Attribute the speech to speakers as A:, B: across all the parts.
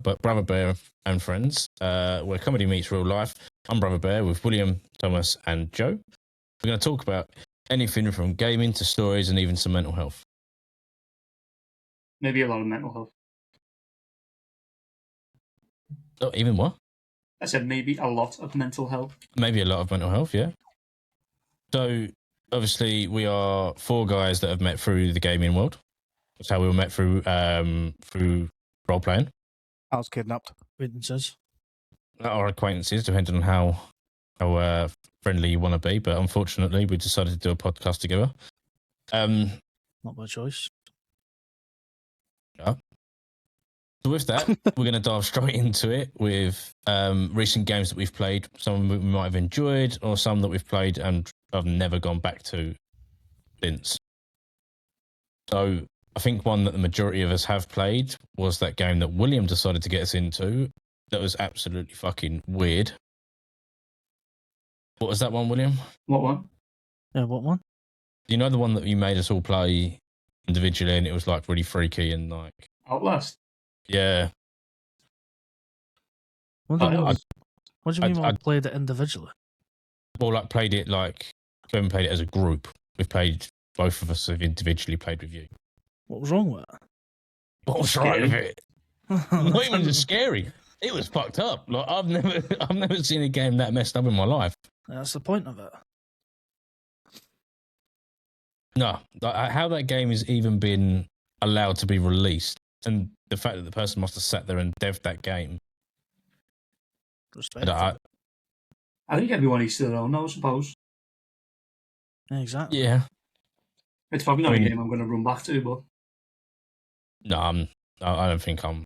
A: but Brother Bear and Friends, where comedy meets real life. I'm Brother Bear with William, Thomas, and Joe. We're going to talk about anything from gaming to stories and even some mental health.
B: Maybe a lot of mental health.
A: Oh, even what?
B: I said maybe a lot of mental health.
A: Maybe a lot of mental health, yeah. So, obviously, we are four guys that have met through the gaming world. That's how we were met through role playing.
C: I was kidnapped.
D: Acquaintances.
A: Our acquaintances, depending on how friendly you want to be. But unfortunately, we decided to do a podcast together.
D: Not my choice.
A: Yeah. So with that, we're going to dive straight into it with recent games that we've played. Some we might have enjoyed, or some that we've played and I've never gone back to since. So I think one that the majority of us have played was that game that William decided to get us into. That was absolutely fucking weird. What was that one, William?
B: What one?
D: Yeah, what one?
A: You know the one that you made us all play individually, and it was like really freaky and like
B: Outlast.
A: yeah.
D: What do you mean we played it individually?
A: Well, like played it like we haven't played it as a group. We've played both of us have individually played with you.
D: What was wrong with it?
A: What was right with it? Not even just scary. It was fucked up. Like I've never seen a game that messed up in my life.
D: That's the point of it.
A: No, like, how that game has even been allowed to be released, and the fact that the person must have sat there and devved that game.
D: Respect.
B: I think everyone needs their own, I suppose.
D: Exactly.
A: Yeah.
B: It's probably not a game I'm going to run back to, but
A: No, I don't think I'm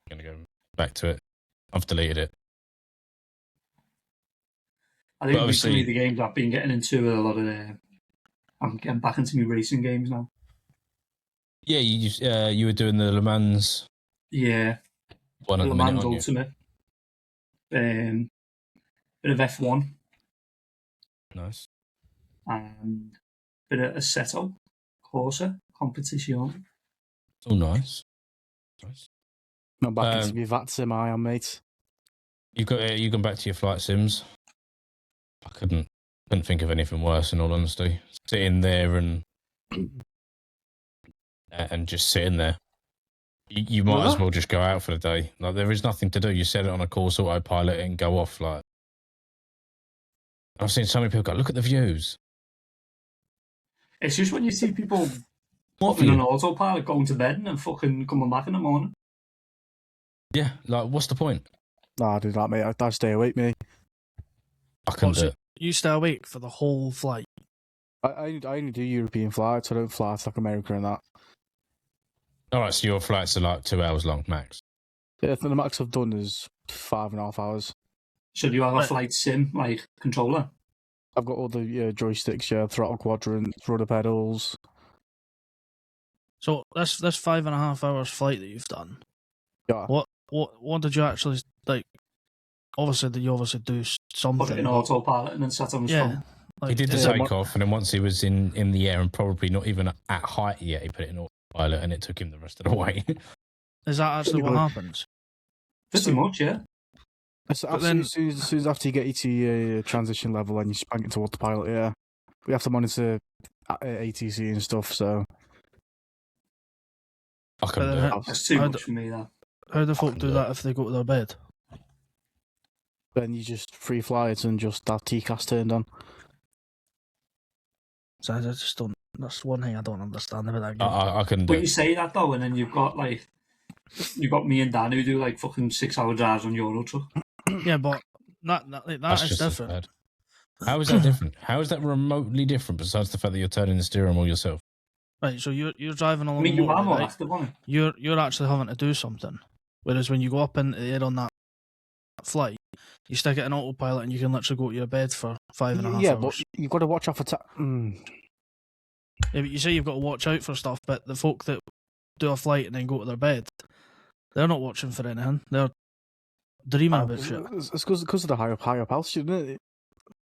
A: going to go back to it. I've deleted it.
B: I think recently the games I've been getting into are a lot of I'm getting back into my racing games now.
A: Yeah, you were doing the Le Mans.
B: Yeah.
A: One at
B: Le
A: the
B: Mans
A: minute,
B: Ultimate. Bit of F1.
A: Nice.
B: And bit of Assetto Corsa competition.
A: Oh, nice. Nice.
C: Not back into my VAT sim, I am, mate.
A: You gone back to your flight sims. I couldn't think of anything worse, in all honesty. Sitting there and just sitting there. You might as well just go out for the day. Like there is nothing to do. You set it on a course autopilot and go off. Like I've seen so many people go, look at the views.
B: It's just when you see people putting an autopilot, going to bed and then fucking coming back in the morning.
A: Yeah, like what's the point?
C: Nah, I do that, mate. I stay awake, mate.
A: I couldn't do it.
D: You stay awake for the whole flight?
C: I only do European flights. I don't fly to like America and that.
A: Alright, so your flights are like 2 hours long, max?
C: Yeah, the max I've done is 5.5 hours.
B: So do you have a flight sim, like, controller?
C: I've got all the joysticks, yeah, throttle quadrant, rudder pedals.
D: So this 5.5 hours flight that you've done,
C: yeah.
D: What did you actually, like, obviously you do something.
B: Put it in autopilot and then set on his phone.
D: Like,
A: he did the takeoff, and then once he was in the air and probably not even at height yet, he put it in autopilot and it took him the rest of the way.
D: Is that actually what happens?
B: Pretty much, yeah.
C: So as soon as after you get into your transition level and you spank into autopilot, yeah. We have to monitor ATC and stuff, so...
A: I couldn't do it.
B: That's too much for me, that.
D: How the fuck do that if they go to their bed?
C: Then you just free fly it and just have TCAS turned on.
D: So I just don't... That's one thing I don't understand about that game.
A: I couldn't do it.
B: But you say that, though, and then you've got me and Dan who do, like, fucking 6-hour drives on Euro Truck.
D: Yeah, but that is different.
A: How is that different? How is that remotely different besides the fact that you're turning the steering wheel yourself?
D: Right, so you're driving along.
B: I mean,
D: the
B: you are more
D: right?
B: active on it.
D: You're actually having to do something. Whereas when you go up into the air on that flight, you stick it in autopilot and you can literally go to your bed for 5.5 hours.
C: Yeah, but you've got to watch out for...
D: Yeah, but you say you've got to watch out for stuff, but the folk that do a flight and then go to their bed, they're not watching for anything. They're dreaming about shit.
C: It's because of the high up altitude, isn't it?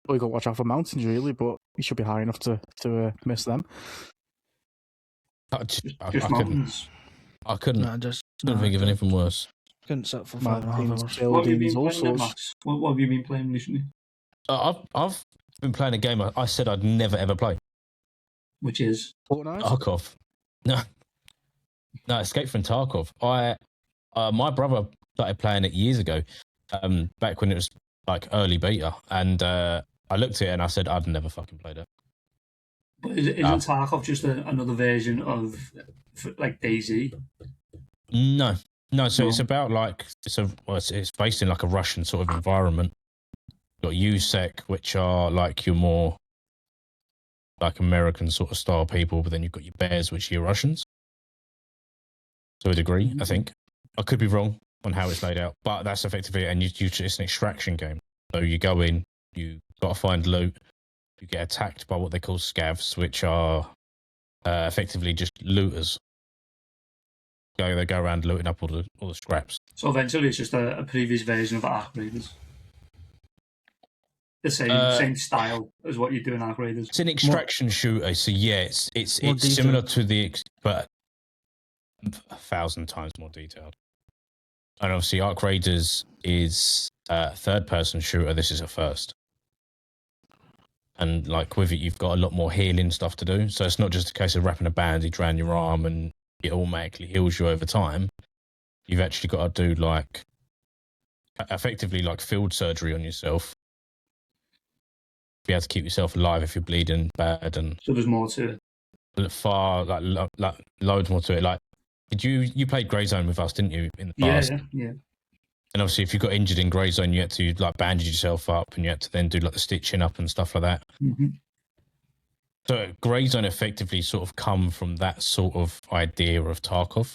C: Well, you got to watch out for mountains, really, but you should be high enough to miss them.
B: Just mountains.
A: I couldn't think of anything worse.
D: Couldn't sit for
C: My
D: 5.5
C: team's
D: hours.
B: What have you
C: buildings,
B: been
C: all
B: playing then,
C: sorts.
B: Max? What have you been playing recently?
A: I've been playing a game I said I'd never ever play.
B: Which is?
C: Fortnite?
A: Tarkov. No, Escape from Tarkov. My brother started playing it years ago, back when it was like early beta, and I looked at it and I said I'd never fucking played it.
B: But isn't Tarkov just another version of like DayZ?
A: No. So
B: No.
A: it's about like it's based in like a Russian sort of environment. You've got USEC, which are like your more like American sort of style people, but then you've got your bears, which are your Russians. To a degree, I think. I could be wrong on how it's laid out, but that's effectively it. And it's an extraction game. So you go in, you got to find loot, you get attacked by what they call scavs, which are effectively just looters. They go around looting up all the scraps.
B: So eventually it's just a previous version of Ark Raiders. The same style as what you do in Ark Raiders.
A: It's an extraction shooter, so yeah, it's similar to but 1,000 times more detailed. And obviously, Ark Raiders is a third-person shooter. This is a first. And like with it, you've got a lot more healing stuff to do. So it's not just a case of wrapping a bandage around your arm and it automatically heals you over time. You've actually got to do like effectively like field surgery on yourself. Be able to keep yourself alive if you're bleeding bad, and
B: so there's more to it.
A: Far like loads more to it. Like, did you played Grey Zone with us, didn't you, in the past?
B: Yeah.
A: And obviously, if you got injured in Grey Zone, you had to like bandage yourself up, and you had to then do like the stitching up and stuff like that.
B: Mm-hmm.
A: So Grey Zone effectively sort of come from that sort of idea of Tarkov,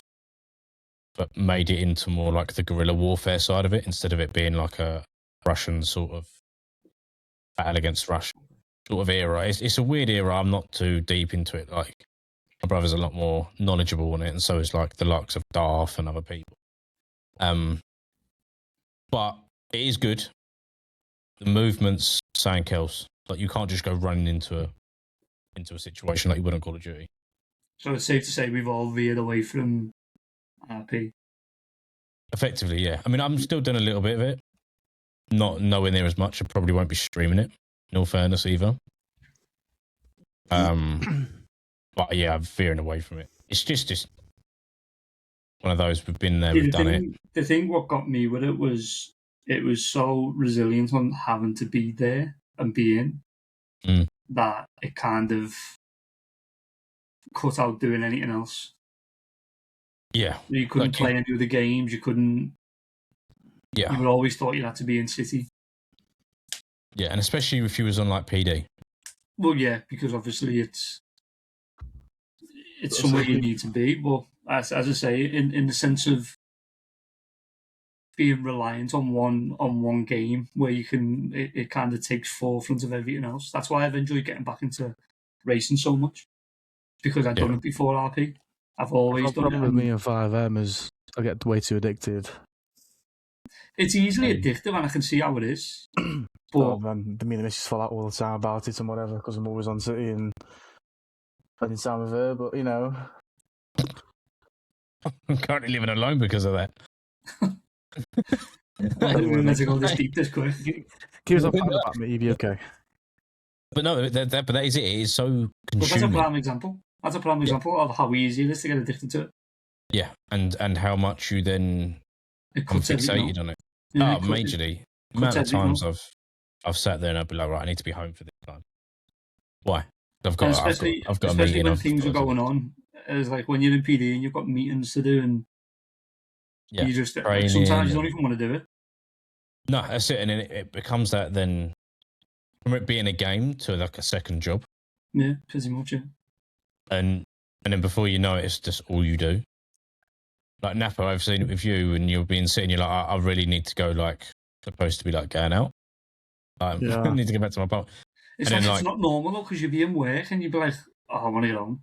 A: but made it into more like the guerrilla warfare side of it, instead of it being like a Russian sort of battle against Russia sort of era. It's a weird era. I'm not too deep into it. Like, my brother's a lot more knowledgeable on it, and so is like the likes of Darth and other people. But it is good. The movement's something else. Like, you can't just go running into a situation like you would on Call of Duty.
B: So it's safe to say we've all veered away from RP.
A: Effectively, yeah. I mean, I'm still doing a little bit of it. Not nowhere near as much. I probably won't be streaming it, in all fairness, either. But yeah, I'm veering away from it. It's just one of those. We've been there, we've done it.
B: The thing what got me with it was so resilient on having to be there and be in that it kind of cut out doing anything else.
A: Yeah.
B: You couldn't play any of the games, you couldn't.
A: Yeah.
B: You would always thought you'd have to be in City.
A: Yeah, and especially if you was on like PD.
B: Well, yeah, because obviously it's somewhere you need to be. But as I say, in the sense of being reliant on one game where you can, it kind of takes forefront of everything else. That's why I've enjoyed getting back into racing so much, because I've done it before RP. I've always done it.
C: The problem with me and 5M is I get way too addicted.
B: It's easily addictive, and I can see how it is. But
C: me and the missus fall out all the time about it and whatever, because I'm always on City and spending time with her. But you know,
A: I'm currently living alone because of that.
B: We're meant to go this deep this quick.
C: Give us a pat about me, you'll be okay.
A: But no, that is it. It is so consuming.
B: But that's a prime example. That's a prime example of how easy it is to get addicted to it.
A: Yeah, and how much you then become fixated on it.
B: Yeah,
A: majorly. The amount of times I've sat there and I've been like, right, I need to be home for this time. Why? I've got a meeting.
B: Especially when things are going on. It's like when you're in PD and you've got meetings to do, and you just sometimes you don't even want to do it.
A: No, that's it. And then it becomes that then, from it being a game to like a second job.
B: Yeah, pretty much, yeah.
A: And then before you know it, it's just all you do. Like Napa, I've seen it with you, and you're being sitting, you're like, I really need to go, like, supposed to be like going out. I need to get back to my apartment.
B: It's not normal though, because you'd be in work and you'd be like, oh, I want to get home.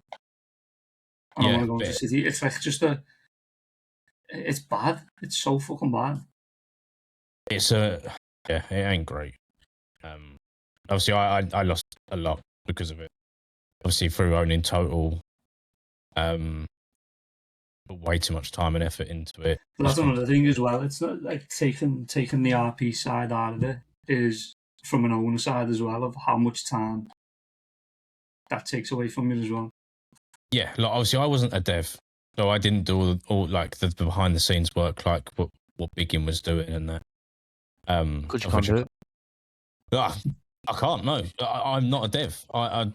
B: I don't want to go to the city. It's like just it's bad. It's so fucking bad.
A: It ain't great. Obviously, I lost a lot because of it. Obviously, through owning Total, put way too much time and effort into it.
B: But that's another thing as well. It's not like taking the RP side out of it is from an owner side as well of how much time that takes away from you as well.
A: Yeah, like obviously I wasn't a dev, so I didn't do all like the behind the scenes work, like what Biggin was doing and that.
C: Because you can't do it.
A: I can't. No, I'm not a dev. I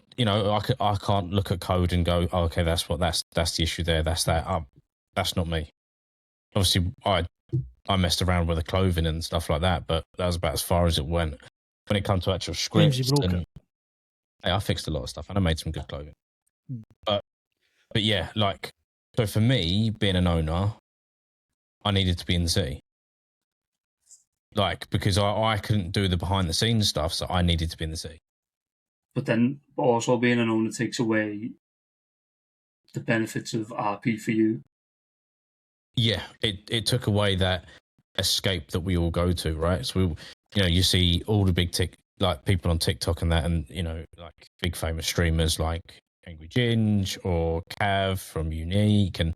A: can't look at code and go, oh, okay, that's the issue there. That's that. That's not me. Obviously, I messed around with the clothing and stuff like that, but that was about as far as it went. When it comes to actual scripts, I fixed a lot of stuff and I made some good clothing. But yeah, like, so for me, being an owner, I needed to be in the city. Like, because I couldn't do the behind the scenes stuff, so I needed to be in the city.
B: But then also being an owner takes away the benefits of RP for you.
A: Yeah, it took away that escape that we all go to, right? So you see all the big like people on TikTok and that, and like big famous streamers like Angry Ginge or Cav from Unique, and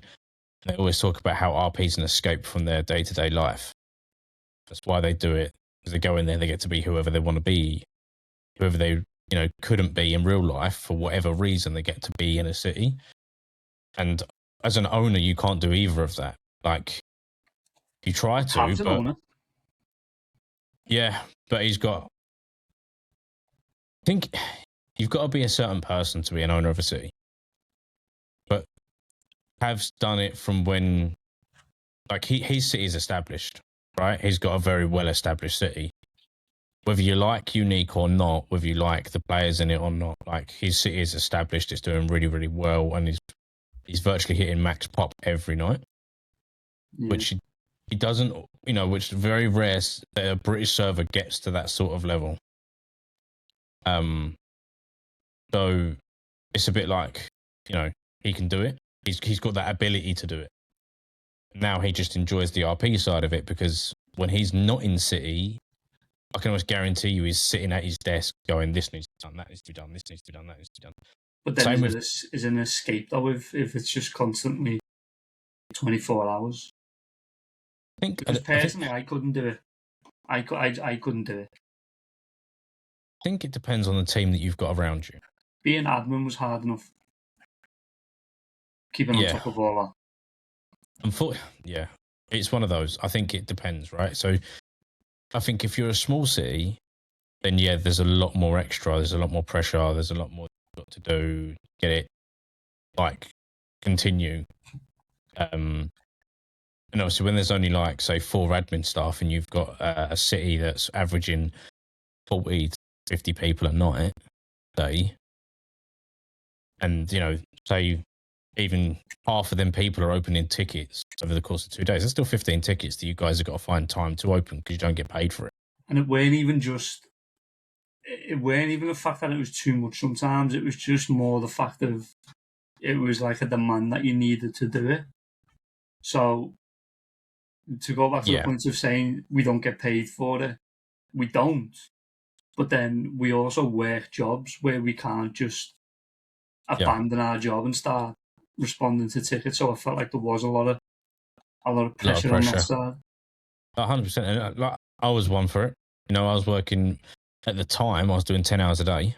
A: they always talk about how RP is an escape from their day-to-day life. That's why they do it, because they go in there, they get to be whoever they want to be, whoever they couldn't be in real life for whatever reason. They get to be in a city, and as an owner, you can't do either of that. Like, you try to, but
B: owner.
A: Yeah, but he's got. I think you've got to be a certain person to be an owner of a city, but Hav's done it from when, like, his city is established, right? He's got a very well-established city. Whether you like Unique or not, whether you like the players in it or not, like, his city is established. It's doing really, really well, and he's virtually hitting max pop every night, which he doesn't. Which is very rare that a British server gets to that sort of level. So it's a bit like, he can do it. He's got that ability to do it. Now he just enjoys the RP side of it, because when he's not in city, I can almost guarantee you he's sitting at his desk going, this needs to be done, that needs to be done, this needs to be done, that needs to be done.
B: But then is an escape though if it's just constantly 24 hours. Because personally, I couldn't do it. I couldn't do it.
A: I think it depends on the team that you've got around you.
B: Being admin was hard enough. Keeping on top of all that.
A: Yeah, it's one of those. I think it depends, right? So I think if you're a small city, then yeah, there's a lot more extra. There's a lot more pressure. There's a lot more you've got to do. Get it, like, continue. And obviously, when there's only, like, say, 4 admin staff, and you've got a city that's averaging 40 to 50 people a night, day, and say even half of them people are opening tickets over the course of 2 days, there's still 15 tickets that you guys have got to find time to open because you don't get paid for it.
B: And it weren't even the fact that it was too much sometimes. It was just more the fact of it was like a demand that you needed to do it. So to go back to the point of saying we don't get paid for it, we don't. But then we also work jobs where we can't just abandon our job and start responding to tickets. So I felt like there was a lot of pressure on that side.
A: 100%. And like, I was one for it. I was working at the time. I was doing 10 hours a day,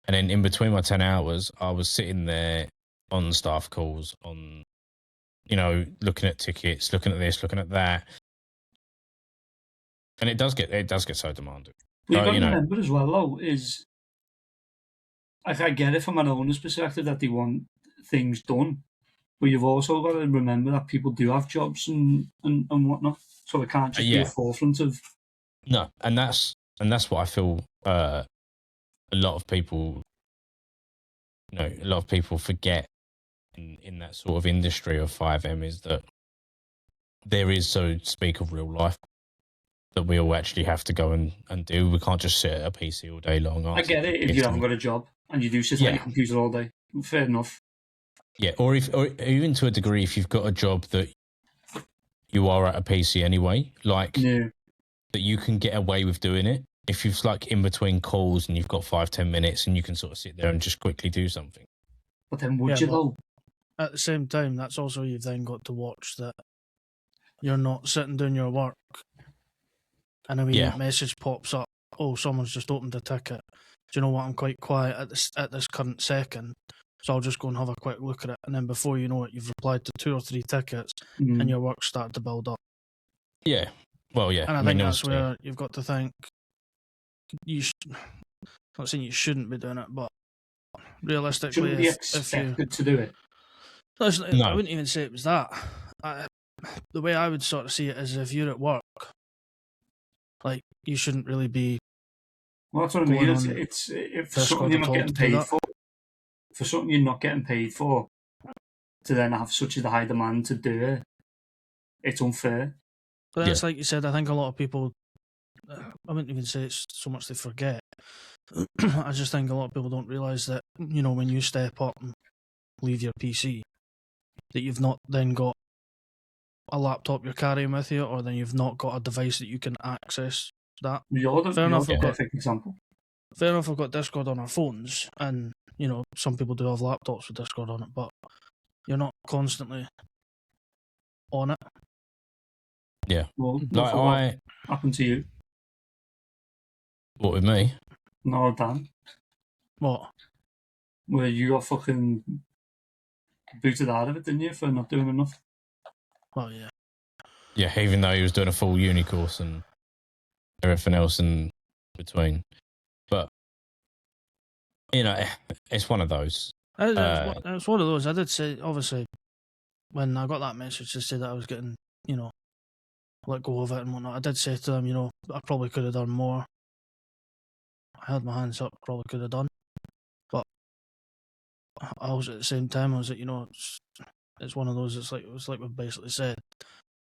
A: and then in between my 10 hours, I was sitting there on staff calls, on looking at tickets, looking at this, looking at that, and it does get so demanding.
B: But you've got to remember as well, though, is I get it from an owner's perspective that they want things done, but you've also got to remember that people do have jobs and whatnot, so it can't just be a forefront of.
A: No, and that's what I feel. A lot of people, forget in that sort of industry of 5M is that there is, so to speak, of real life that we all actually have to go and do. We can't just sit at a PC all day long.
B: I get it if you haven't got a job and you do sit at your computer all day. Fair enough. Yeah,
A: or even to a degree, if you've got a job that you are at a PC anyway, like that you can get away with doing it. If you've like in between calls and you've got 5-10 minutes and you can sort of sit there and just quickly do something.
B: But then would you though?
D: at the same time, that's also you've then got to watch that you're not sitting doing your work and a wee message pops up. Oh, someone's just opened a ticket. Do you know what? I'm quite quiet at this current second, so I'll just go and have a quick look at it. And then before you know it, you've replied to 2 or 3 tickets, and your work's started to build up.
A: Yeah. Well, yeah.
D: And I think that's where you've got to think. I'm not saying you shouldn't be doing it, but realistically,
B: shouldn't be expected to do it.
D: Listen, no. I wouldn't even say it was that. The way I would sort of see it is if you're at work, like you shouldn't really be.
B: Well, that's what I mean. It's for something you're not getting paid for. For something you're not getting paid for, to then have such a high demand to do it, it's unfair.
D: But it's like you said. I think a lot of people. I wouldn't even say it's so much they forget. I just think a lot of people don't realise that, you know, when you step up and leave your PC, that you've not then got a laptop you're carrying with you, or then you've not got a device that you can access that.
B: You're the perfect example.
D: Fair enough, I've got Discord on our phones, and, you know, some people do have laptops with Discord on it, but you're not constantly on it.
A: Yeah.
B: Well, what happened to you?
A: What, with me?
B: No, Dan.
D: What?
B: Where you got fucking booted out of it, didn't you, for not doing enough?
D: Oh, yeah.
A: Yeah, even though he was doing a full uni course and everything else in between. But, you know, it's one of those.
D: It's one of those. I did say, obviously, when I got that message to say that I was getting, you know, let go of it and whatnot, I did say to them, you know, I probably could have done more. I held my hands up, probably could have done. But I was at the same time, I was like, you know, it's one of those, it's like we've basically said,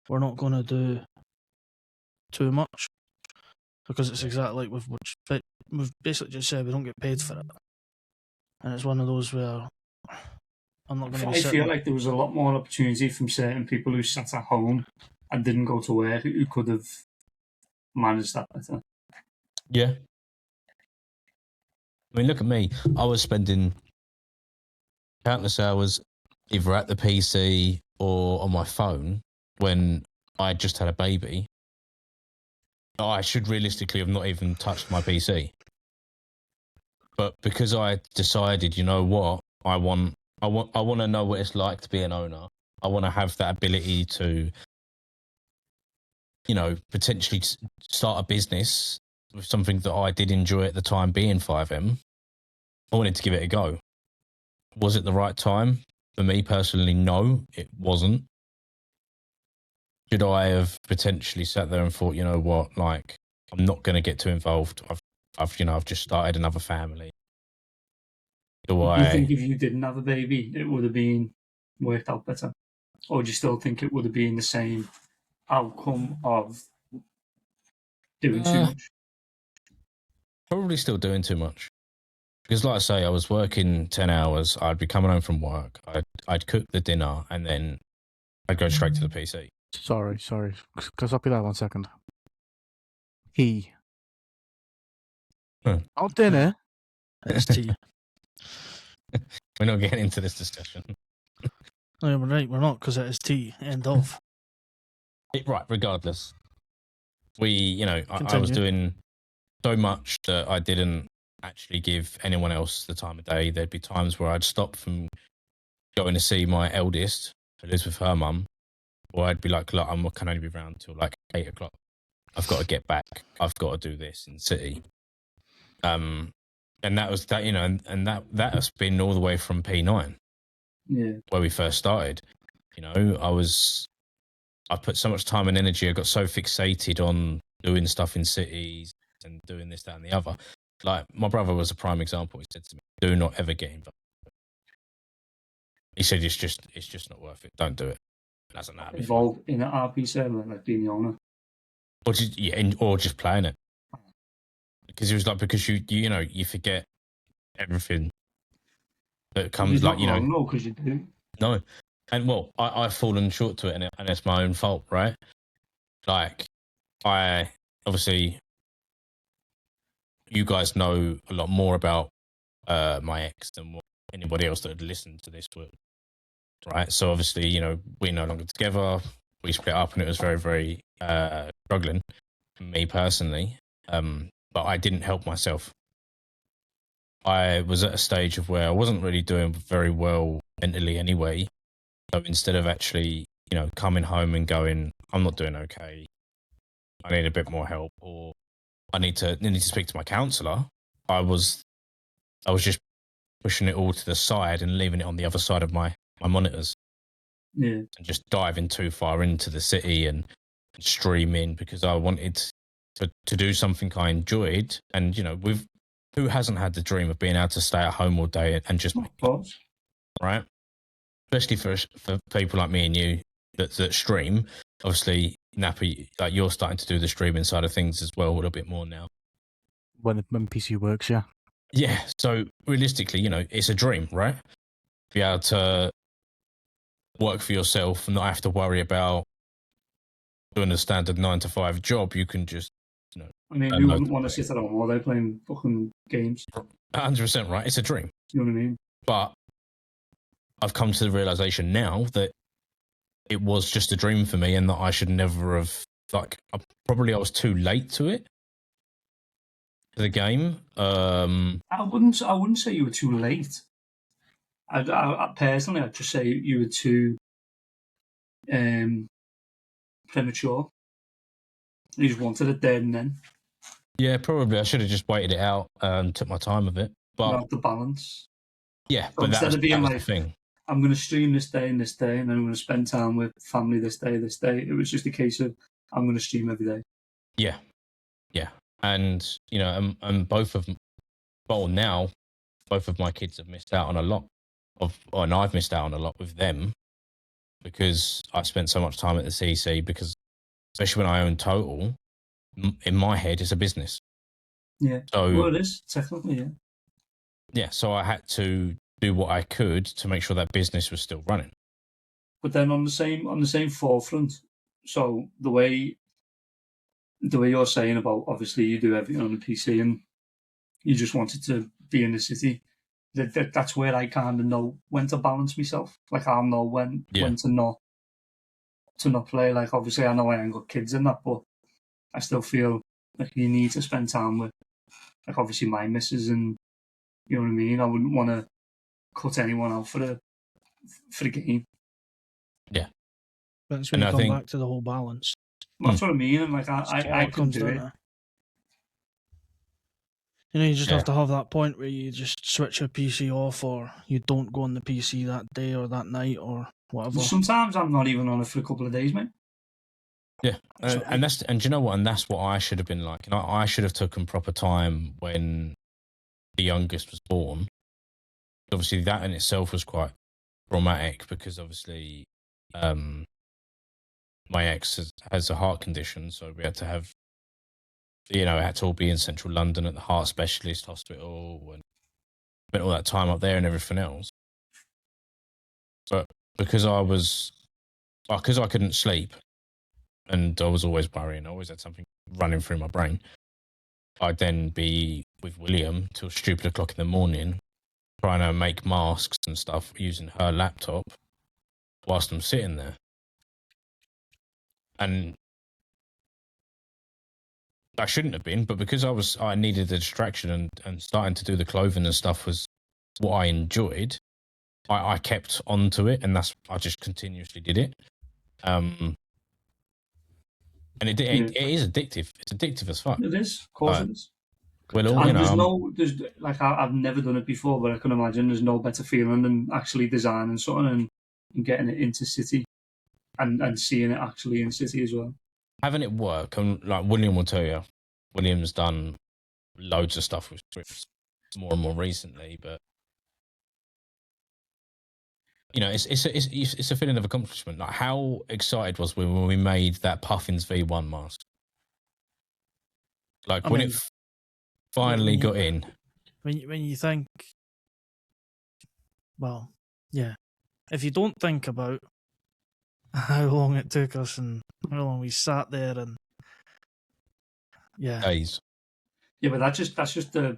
D: we're not going to do too much, because it's exactly like we've basically just said we don't get paid for it. And it's one of those where I'm not going to be
B: I feel like there was a lot more opportunity from certain people who sat at home and didn't go to work who could have managed that better.
A: Yeah. I mean, look at me. I was spending countless hours either at the PC or on my phone when I just had a baby. I should realistically have not even touched my PC. But because I decided, you know what, I want to know what it's like to be an owner. I want to have that ability to, you know, potentially start a business with something that I did enjoy at the time, being 5M. I wanted to give it a go. Was it the right time? For me personally, no, it wasn't. Should I have potentially sat there and thought, you know what, like, I'm not going to get too involved. I've just started another family. Do you
B: think if you didn't have a baby, it would have been worked out better? Or do you still think it would have been the same outcome of doing too much?
A: Probably still doing too much. Because like I say, I was working 10 hours. I'd be coming home from work. I'd cook the dinner and then I'd go straight to the PC.
C: Sorry. Can I stop you there 1 second? Not dinner.
D: It's tea.
A: We're not getting into this discussion.
D: No, we're right. We're not, because it is tea. End of.
A: Right, regardless. I was doing so much that I didn't actually give anyone else the time of day. There'd be times where I'd stop from going to see my eldest, who lives with her mum, or I'd be like, look, I can only be around till like 8 o'clock. I've got to get back. I've got to do this in the city. And that was that, you know, and that has been all the way from P9, where we first started. You know, I put so much time and energy. I got so fixated on doing stuff in cities and doing this, that, and the other. Like, my brother was a prime example. He said to me, "Do not ever get involved." He said, "It's just not worth it. Don't do it." That's not
B: involved in an RP server, like being the owner,
A: or just playing it. Because it was like, because you know, you forget everything that comes, like, you know.
B: No, because you do.
A: No, and well, I've fallen short to it, and it's my own fault, right? Like, I obviously, you guys know a lot more about my ex than what anybody else that had listened to this would. right? So obviously, you know, we're no longer together. We split up, and it was very, very struggling for me personally. But I didn't help myself. I was at a stage of where I wasn't really doing very well mentally anyway. So instead of actually, you know, coming home and going, I'm not doing okay, I need a bit more help, or I need to speak to my counsellor, I was just pushing it all to the side and leaving it on the other side of my monitors.
B: Yeah.
A: And just diving too far into the city and streaming because I wanted to do something I enjoyed. And, you know, who hasn't had the dream of being able to stay at home all day and just make it, right? Especially for people like me and you that stream. Obviously, Nappy, like you're starting to do the streaming side of things as well a little bit more now.
C: When PC works, yeah.
A: Yeah. So realistically, you know, it's a dream, right? Be able to work for yourself and not have to worry about doing a standard 9-to-5 job. You can just, you know.
B: I mean, who wouldn't want to sit at home all day playing fucking games?
A: 100%, right? It's a dream.
B: You know what I mean?
A: But I've come to the realization now that it was just a dream for me, and that I should never have. Like, I was too late to it. The game.
B: I wouldn't say you were too late. I personally, I'd just say you were too premature. You just wanted it there and then.
A: Yeah, probably. I should have just waited it out and took my time with it. But
B: not the balance.
A: Yeah,
B: so
A: but
B: instead of being like,
A: the thing.
B: I'm going to stream this day and this day, and then I'm going to spend time with family this day, it was just a case of I'm going to stream every day.
A: Yeah, yeah, and you know, and both of my kids have missed out on a lot and I've missed out on a lot with them because I spent so much time at the CC. Because especially when I own Total, in my head, it's a business.
B: Yeah.
A: So
B: well, it is technically, yeah.
A: Yeah, so I had to do what I could to make sure that business was still running.
B: But then on the same forefront, so the way you're saying about obviously you do everything on the PC and you just wanted to be in the city, that's where I kind of know when to balance myself. Like I'll know when to not play. Like obviously I know I ain't got kids in that, but I still feel like you need to spend time with, like obviously my missus, and you know what I mean. I wouldn't want to cut anyone out for the game.
A: Yeah,
D: that's when you come back to the whole balance.
B: That's what I mean. And like I can do it.
D: You know, you just have to have that point where you just switch your PC off, or you don't go on the PC that day or that night or whatever.
B: Sometimes I'm not even on it for a couple of days, mate.
A: Yeah, and do you know what? And that's what I should have been like. And I should have taken proper time when the youngest was born. Obviously, that in itself was quite traumatic because obviously, my ex has a heart condition, so we had to have, you know, it had to all be in central London at the heart specialist hospital, and spent all that time up there and everything else. But because I couldn't sleep, and I was always worrying, I always had something running through my brain, I'd then be with William till stupid o'clock in the morning, trying to make masks and stuff using her laptop whilst I'm sitting there. And I shouldn't have been, but because I needed the distraction, and starting to do the clothing and stuff was what I enjoyed, I kept onto it, and I just continuously did it. And it is addictive. It's addictive as fuck.
B: It is, of course it is.
A: Well,
B: there's like I've never done it before, but I can imagine there's no better feeling than actually designing something and getting it into City, and seeing it actually in City as well.
A: Having it work, and like William will tell you, William's done loads of stuff with scripts more and more recently, but you know, it's a feeling of accomplishment. Like, how excited was we when we made that Puffins V1 mask? Like when it finally got in.
D: When you think, well, yeah, if you don't think about how long it took us and how long we sat there and
A: days.
B: Yeah, but that's just the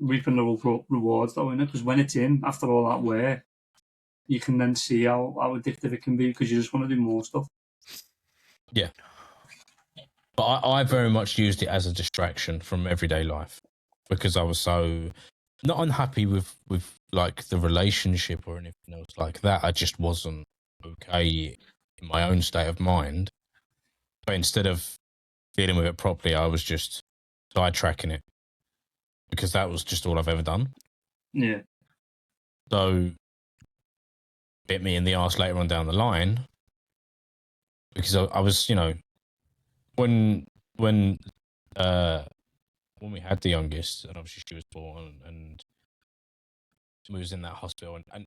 B: reaping the rewards, though, isn't it? Because when it's in after all that work, you can then see how addictive it can be because you just want to do more stuff.
A: Yeah. But I very much used it as a distraction from everyday life because I was so not unhappy with like the relationship or anything else like that. I just wasn't okay in my own state of mind. But instead of dealing with it properly, I was just sidetracking it because that was just all I've ever done.
B: Yeah.
A: So bit me in the arse later on down the line because I was, you know, when we had the youngest, and obviously she was born, and we was in that hospital, and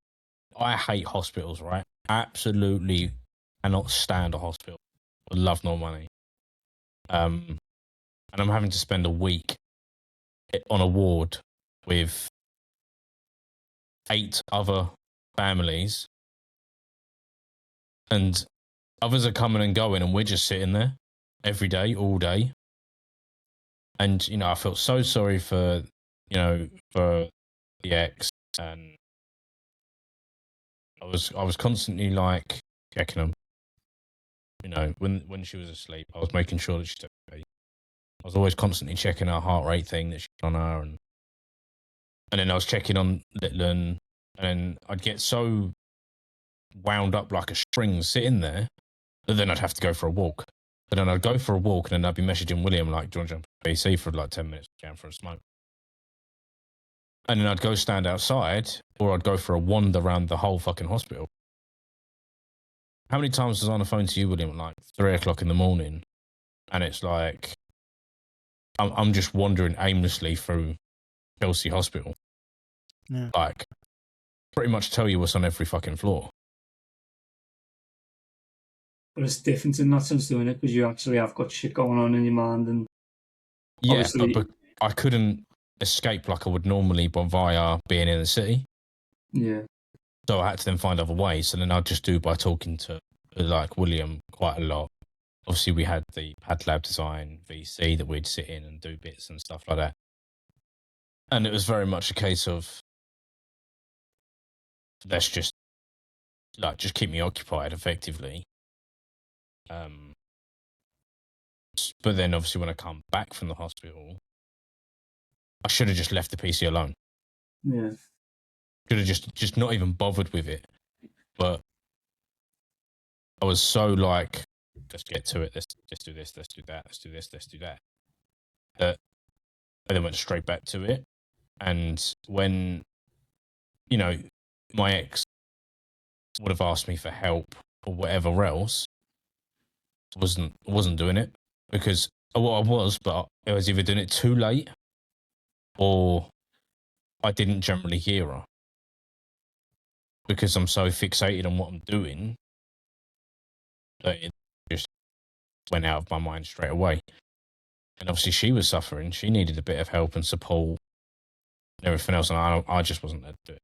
A: I hate hospitals, right? Absolutely cannot stand a hospital. I love no money. And I'm having to spend a week on a ward with 8 other families, and others are coming and going, and we're just sitting there every day, all day. And, you know, I felt so sorry for, you know, for the ex, and I was constantly like checking them. You know, when she was asleep, I was making sure that she's okay. I was always constantly checking her heart rate thing that she's on her, and then I was checking on Litland, and then I'd get so wound up like a string sitting there that then I'd have to go for a walk. But then I'd go for a walk, and then I'd be messaging William like, "Do you want to jump to BC for like 10 minutes down for a smoke?" And then I'd go stand outside, or I'd go for a wander around the whole fucking hospital. How many times was I on the phone to you, William, at like 3 o'clock in the morning, and it's like I'm just wandering aimlessly through Chelsea Hospital.
D: Yeah.
A: Like, pretty much tell you what's on every fucking floor.
B: But it's different in that sense doing it because you actually have got shit going on in your mind, and
A: Yeah,
B: obviously,
A: but I couldn't escape like I would normally via being in the city.
B: Yeah.
A: So I had to then find other ways. So then I'd just do by talking to like William quite a lot. Obviously, we had the Pad Lab Design VC that we'd sit in and do bits and stuff like that. And it was very much a case of, let's just keep me occupied effectively. But then obviously when I come back from the hospital, I should have just left the PC alone.
B: Yeah.
A: Should have just not even bothered with it. But I was so like, let's get to it. Let's do this. Let's do that. Let's do this. Let's do that. That I then went straight back to it. And when, you know, my ex would have asked me for help or whatever else, I wasn't doing it because what I was, but I was either doing it too late or I didn't generally hear her because I'm so fixated on what I'm doing that it just went out of my mind straight away. And obviously she was suffering. She needed a bit of help and support and everything else. And I just wasn't there to do it.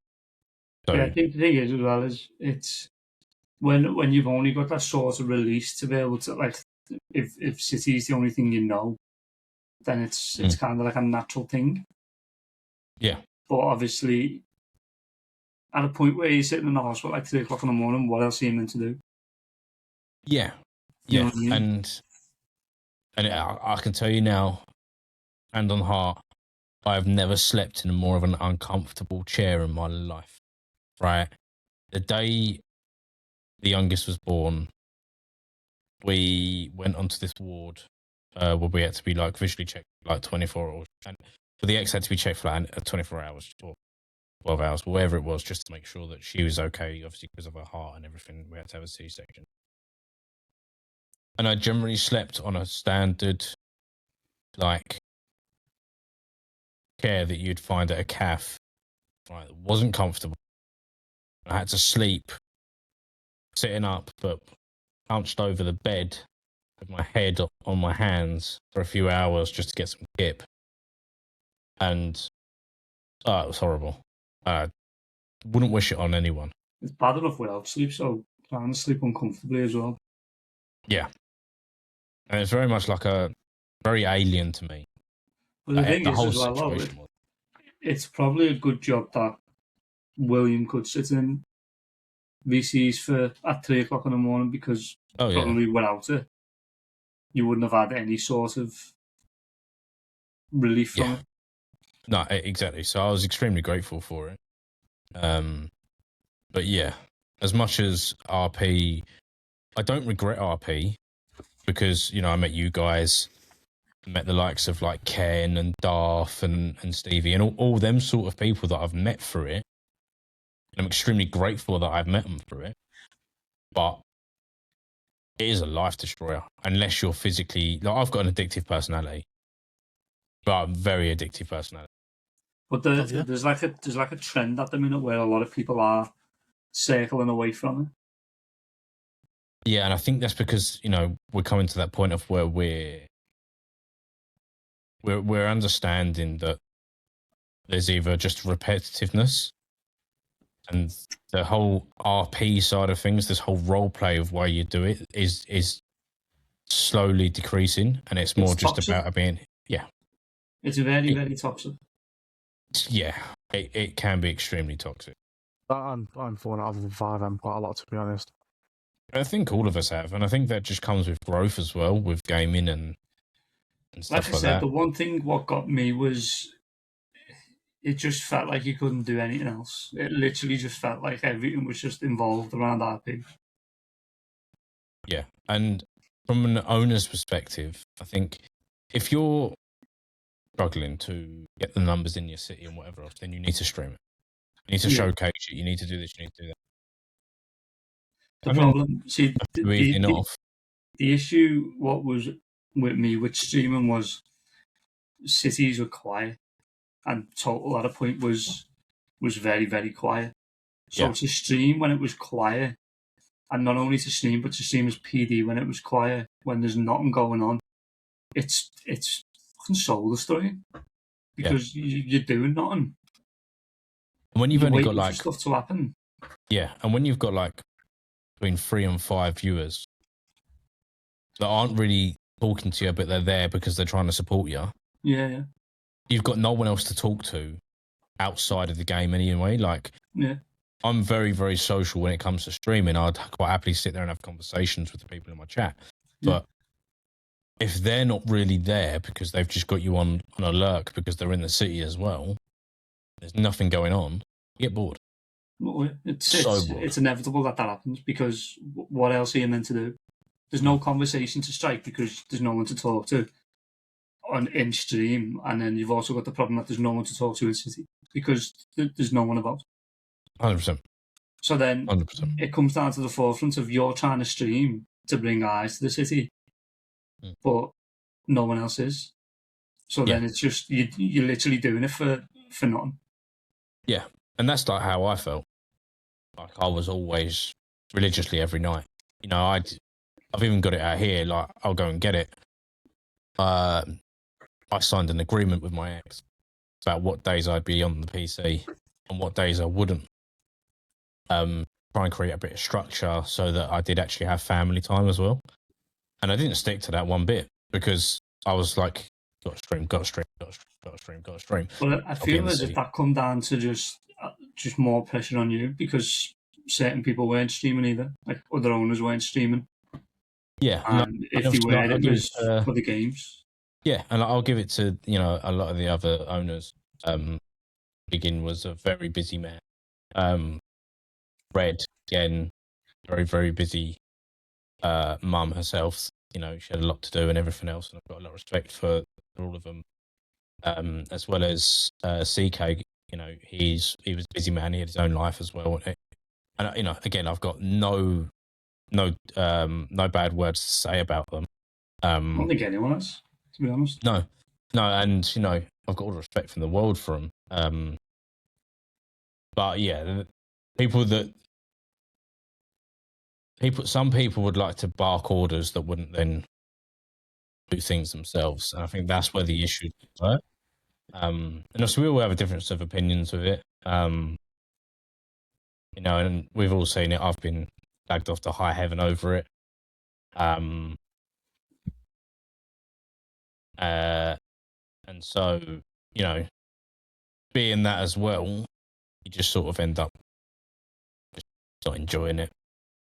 A: So,
B: yeah, I think the thing is as well is it's when you've only got that sort of release to be able to, like, if City is the only thing you know, then it's kind of like a natural thing.
A: Yeah.
B: But obviously, at a point where you're sitting in the hospital like 3 o'clock in the morning, what else are you meant to do?
A: Yeah.
B: You know
A: Yeah.
B: what I mean?
A: And I can tell you now, hand on heart, I have never slept in more of an uncomfortable chair in my life. Right? The day the youngest was born, we went onto this ward where we had to be like visually checked like 24 hours. And the ex had to be checked for like 24 hours or 12 hours, but whatever it was, just to make sure that she was okay, obviously because of her heart and everything. We had to have a C-section. And I generally slept on a standard, like, chair that you'd find at a cafe. Right, it wasn't comfortable. I had to sleep sitting up, but hunched over the bed with my head on my hands for a few hours just to get some grip. And it was horrible. Wouldn't wish it on anyone.
B: It's bad enough without sleep, so trying to sleep uncomfortably as well.
A: Yeah. And it's very much like very alien to me.
B: But the thing is,
A: whole
B: as well,
A: situation was.
B: It's probably a good job that William could sit in VCs for at 3 o'clock in the morning because probably without it, you wouldn't have had any sort of relief from it.
A: No, exactly. So I was extremely grateful for it. But yeah, as much as RP, I don't regret RP because, you know, I met you guys, met the likes of like Ken and Darth and Stevie and all them sort of people that I've met through it. And I'm extremely grateful that I've met them through it. But it is a life destroyer unless you're physically, like, I've got an addictive personality, but a very addictive personality.
B: But there's like a trend at the minute where a lot of people are circling away from it.
A: Yeah, and I think that's because, you know, we're coming to that point of where we're understanding that there's either just repetitiveness and the whole RP side of things, this whole role play of why you do it is slowly decreasing, and it's more just
B: toxic.
A: about being
B: It's very, very toxic.
A: Yeah, it can be extremely toxic.
C: I'm falling out of the 5M quite a lot, to be honest.
A: I think all of us have, and I think that just comes with growth as well, with gaming and stuff like that.
B: The one thing what got me was it just felt like you couldn't do anything else. It literally just felt like everything was just involved around RP.
A: Yeah, and from an owner's perspective, I think if you're struggling to get the numbers in your city and whatever else, then you need to stream it. You need to showcase it. You need to do this. You need to do that.
B: The issue what was with me with streaming was cities were quiet, and Total at a point was very, very quiet. So to stream when it was quiet, and not only to stream but to stream as PD when it was quiet, when there's nothing going on, it's fucking soul destroying because you're doing nothing.
A: When you've only got like
B: stuff to happen.
A: Yeah, and when you've got like between 3 and 5 viewers that aren't really talking to you, but they're there because they're trying to support you.
B: Yeah.
A: You've got no one else to talk to outside of the game anyway. Like, I'm very, very social when it comes to streaming. I'd quite happily sit there and have conversations with the people in my chat. But if they're not really there because they've just got you on a lurk because they're in the city as well, there's nothing going on, you get bored.
B: It's inevitable that happens because what else are you meant to do? There's no conversation to strike because there's no one to talk to in stream, and then you've also got the problem that there's no one to talk to in city because there's no one about.
A: 100%.
B: So then
A: 100%.
B: It comes down to the forefront of you're trying to stream to bring eyes to the city, but no one else is. So then it's just you're literally doing it for nothing.
A: Yeah, and that's like how I felt. Like I was always religiously every night. You know, I've even got it out here. Like I'll go and get it. I signed an agreement with my ex about what days I'd be on the PC and what days I wouldn't. Try and create a bit of structure so that I did actually have family time as well. And I didn't stick to that one bit because I was like, got to stream.
B: Well, I feel as if that come down to just more pressure on you because certain people weren't streaming either. Like other owners weren't streaming.
A: Yeah,
B: and if you were, it was for the games.
A: Yeah, and I'll give it to a lot of the other owners. Begin was a very busy man. Red again, very very busy. Mum herself, she had a lot to do and everything else, and I've got a lot of respect for all of them. As well as CK, he was a busy man. He had his own life as well, and again, I've got no bad words to say about them.
B: I don't think anyone has, to be honest.
A: No, and I've got all the respect from the world for them. But yeah, some people would like to bark orders that wouldn't then do things themselves, and I think that's where the issue is. And also we all have a difference of opinions with it. And we've all seen it. I've been dragged off to high heaven over it. And so, being that as well, you just sort of end up not enjoying it.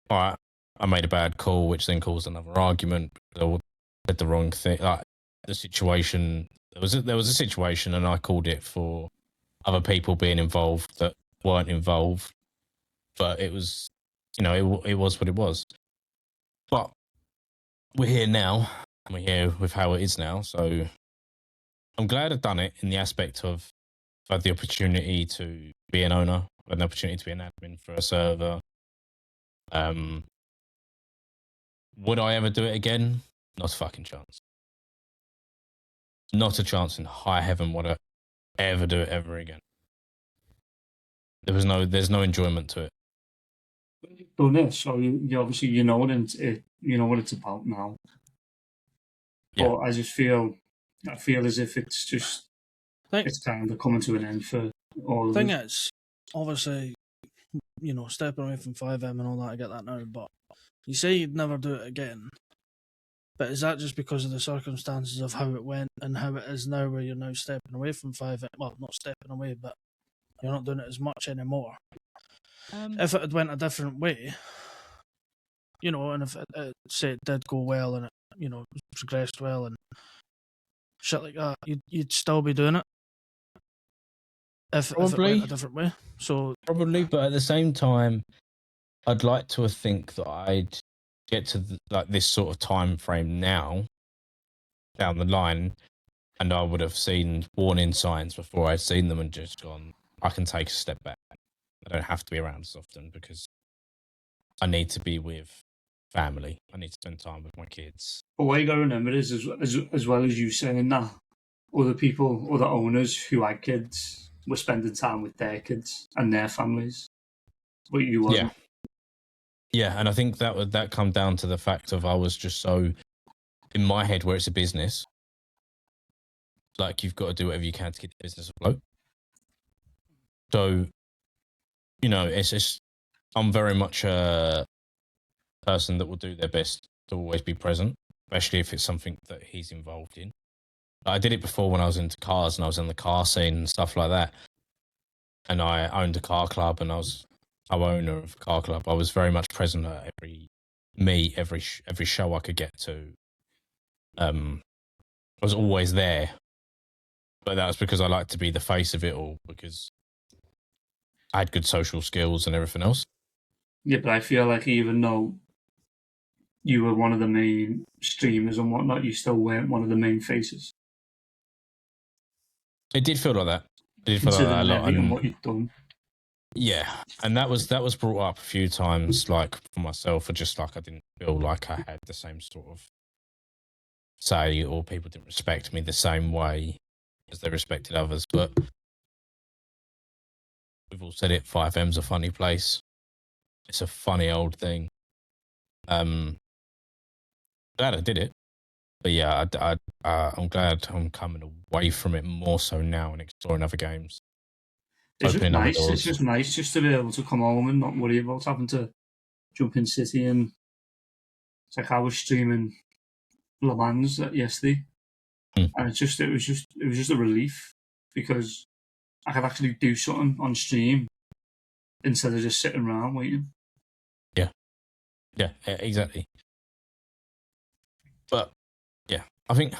A: All right, I made a bad call, which then caused another argument. I said the wrong thing. Like the situation, there was a situation, and I called it for other people being involved that weren't involved. But it was, it was what it was. But we're here now, and we're here with how it is now. So I'm glad I've done it in the aspect of I've had the opportunity to be an owner, I've had an opportunity to be an admin for a server. Would I ever do it again? Not a fucking chance. Not a chance in high heaven would I ever do it ever again. There's no enjoyment to it.
B: When you've done it, so you obviously you know what it's about now.
A: Yeah.
B: But I feel as if it's just it's kind of coming to an end for all of
D: the thing
B: it.
D: is, obviously, stepping away from 5M and all that, I get that now, but you say you'd never do it again. But is that just because of the circumstances of how it went and how it is now, where you're now stepping away from 5M? Well, not stepping away, but you're not doing it as much anymore. If it had went a different way, and if say it did go well and it, progressed well and shit like that, you'd still be doing it. If it went a different way. So
A: probably, but at the same time, I'd like to think that I'd get to this sort of time frame now, down the line, and I would have seen warning signs before I'd seen them and just gone, I can take a step back. I don't have to be around as often because I need to be with family. I need to spend time with my kids.
B: But what you got to remember is, as well as you saying that, other owners who had kids were spending time with their kids and their families. But you wasn't.
A: Yeah, and I think that would come down to the fact of I was just so in my head where it's a business. Like you've got to do whatever you can to keep the business afloat. So, it's just I'm very much a person that will do their best to always be present, especially if it's something that he's involved in. I did it before when I was into cars and I was in the car scene and stuff like that. And I owned a car club and I was co-owner of a car club. I was very much present at every meet, every show I could get to. I was always there. But that was because I liked to be the face of it all, because I had good social skills and everything else.
B: Yeah, but I feel like even though you were one of the main streamers and whatnot, you still weren't one of the main faces.
A: It did feel like that. It did feel like that a lot.
B: And what you've done.
A: Yeah, and that was brought up a few times, like for myself, or just like I didn't feel like I had the same sort of say, or people didn't respect me the same way as they respected others. But we've all said it, 5M's a funny place. It's a funny old thing. Glad I did it. But yeah, I'm glad I'm coming away from it more so now and exploring other games.
B: It's just nice. It's just nice just to be able to come home and not worry about having to jump in City. And it's like I was streaming Le Mans yesterday, and it was just a relief because I could actually do something on stream instead of just sitting around waiting.
A: Yeah, exactly. But yeah, I think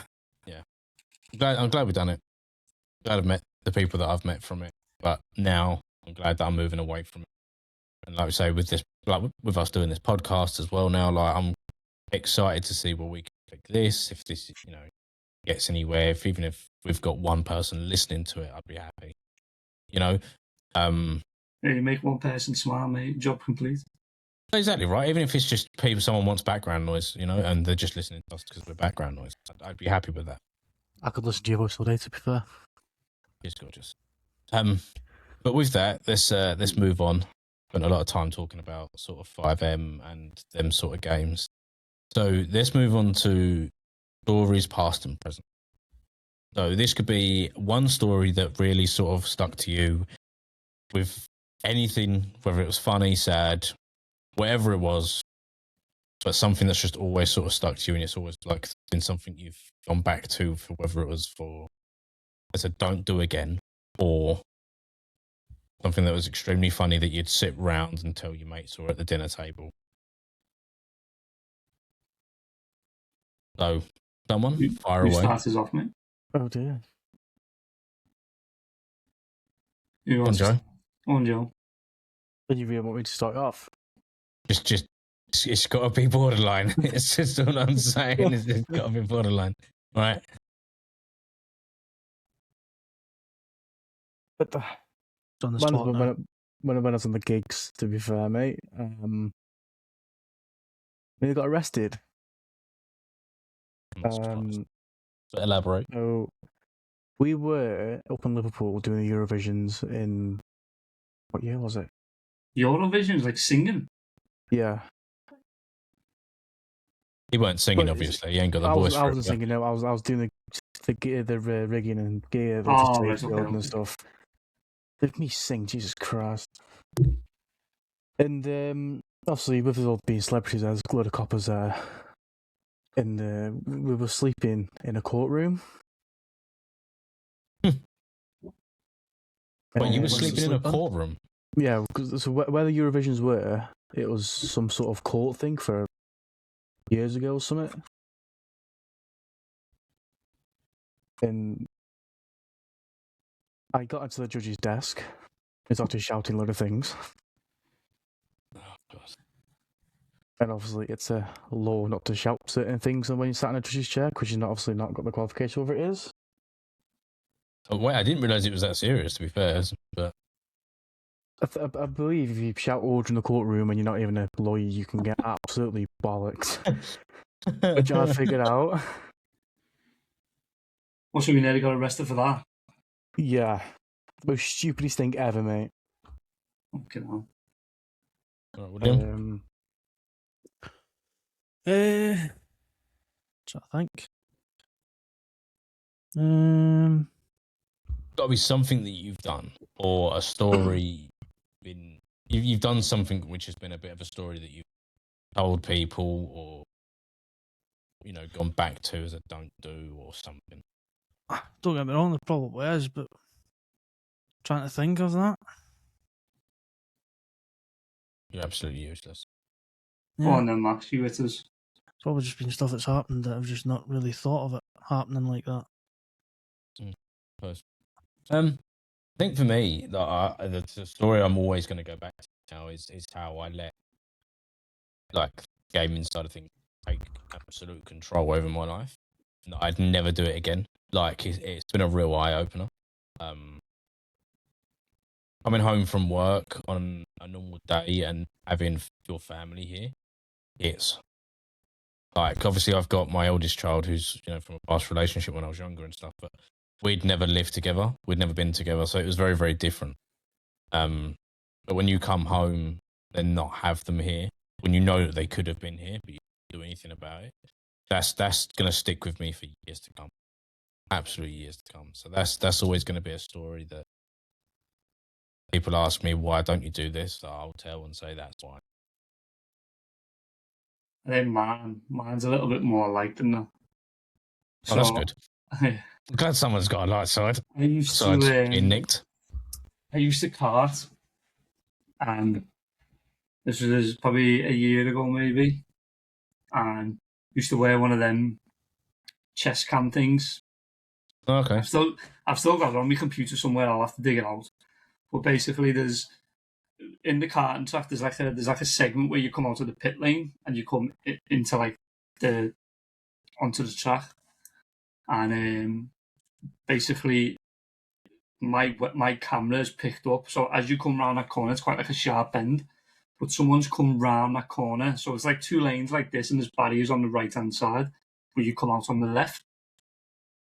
A: I'm glad we've done it. Glad I've met the people that I've met from it. But now I'm glad that I'm moving away from it. And like we say, with this, like with us doing this podcast as well now, like I'm excited to see where we can take this. If this, gets anywhere, even if we've got one person listening to it, I'd be happy.
B: Yeah, you make one person smile, mate. Job complete.
A: Exactly right. Even if it's just someone wants background noise, and they're just listening to us because of the background noise, I'd be happy with that.
C: I could listen to your voice all day, to be fair.
A: It's gorgeous. But with that, let's move on. Spent a lot of time talking about sort of 5M and them sort of games. So let's move on to stories past and present. So this could be one story that really sort of stuck to you with anything, whether it was funny, sad, whatever it was, but something that's just always sort of stuck to you, and it's always like been something you've gone back to, for whether it was for as a don't do again, or Something that was extremely funny that you'd sit round and tell your mates or at the dinner table. So, someone fire
B: Who
A: away.
B: starts us off, mate?
C: Oh dear.
B: Who wants
A: Joe.
B: On Joe.
C: Did you really want me to start off?
A: Just, it's got to be borderline. It's just all I'm saying. It's got to be borderline, right?
C: But
D: It's on the spot now.
C: when I was on the gigs, to be fair, mate, we got arrested.
A: Elaborate.
C: So we were up in Liverpool doing the Eurovisions in what year was it?
B: Eurovision's like singing.
C: Yeah.
A: He weren't singing,
C: But
A: obviously. He ain't got the
C: I
A: voice.
C: wasn't singing. No, I was doing the rigging and gear, and stuff. Let me sing, Jesus Christ! And obviously, with us all being celebrities, there's a load of coppers there, and we were sleeping in a courtroom.
A: But you were sleeping in a courtroom?
C: Yeah, because so where the Eurovisions were, it was some sort of court thing for years ago or something. And I got into the judge's desk and started shouting a load of things.
A: Oh, God.
C: And obviously, it's a law not to shout certain things when you sat in a judge's chair, because you've obviously not got the qualification over it is.
A: Oh, wait, I didn't realise it was that serious, to be fair. But
C: I believe if you shout order in the courtroom and you're not even a lawyer, you can get absolutely bollocks. Which I figured out.
B: Also, we nearly got arrested for that.
C: Yeah. Most stupidest thing ever, mate.
B: Okay, now.
A: William?
D: Trying to think.
A: Got to be something that you've done, or a story. You've done something which has been a bit of a story that you've told people, or gone back to as a don't do or something.
D: Don't get me wrong, there probably is, but trying to think of that.
A: You're absolutely useless.
B: Yeah. Go on then, Max, you with us.
D: It's probably just been stuff that's happened that I've just not really thought of it happening like that.
A: I think for me, the story I'm always going to go back to now is how I let gaming side of things take absolute control over my life. I'd never do it again. It's been a real eye opener. Coming home from work on a normal day and having your family here, it's obviously I've got my oldest child who's from a past relationship when I was younger and stuff, but we'd never lived together. We'd never been together, so it was very, very different. But when you come home and not have them here, when you know that they could have been here, but you don't do anything about it, that's going to stick with me for years to come. Absolutely years to come. So that's always going to be a story that people ask me, why don't you do this? So I'll tell and say that's why.
B: I think mine's a little bit more light than that.
A: Oh, that's good. I'm glad someone's got a light side.
B: I used to
A: being nicked.
B: I used to kart, and this was probably a year ago maybe, and used to wear one of them chest cam things.
A: Okay.
B: I've still got it on my computer somewhere. I'll have to dig it out. But basically, there's in the karting track. There's like a segment where you come out of the pit lane and you come into onto the track, and basically my camera's picked up. So as you come round that corner, it's quite like a sharp bend, but someone's come round that corner. So it's like two lanes like this, and there's barriers on the right hand side, but you come out on the left.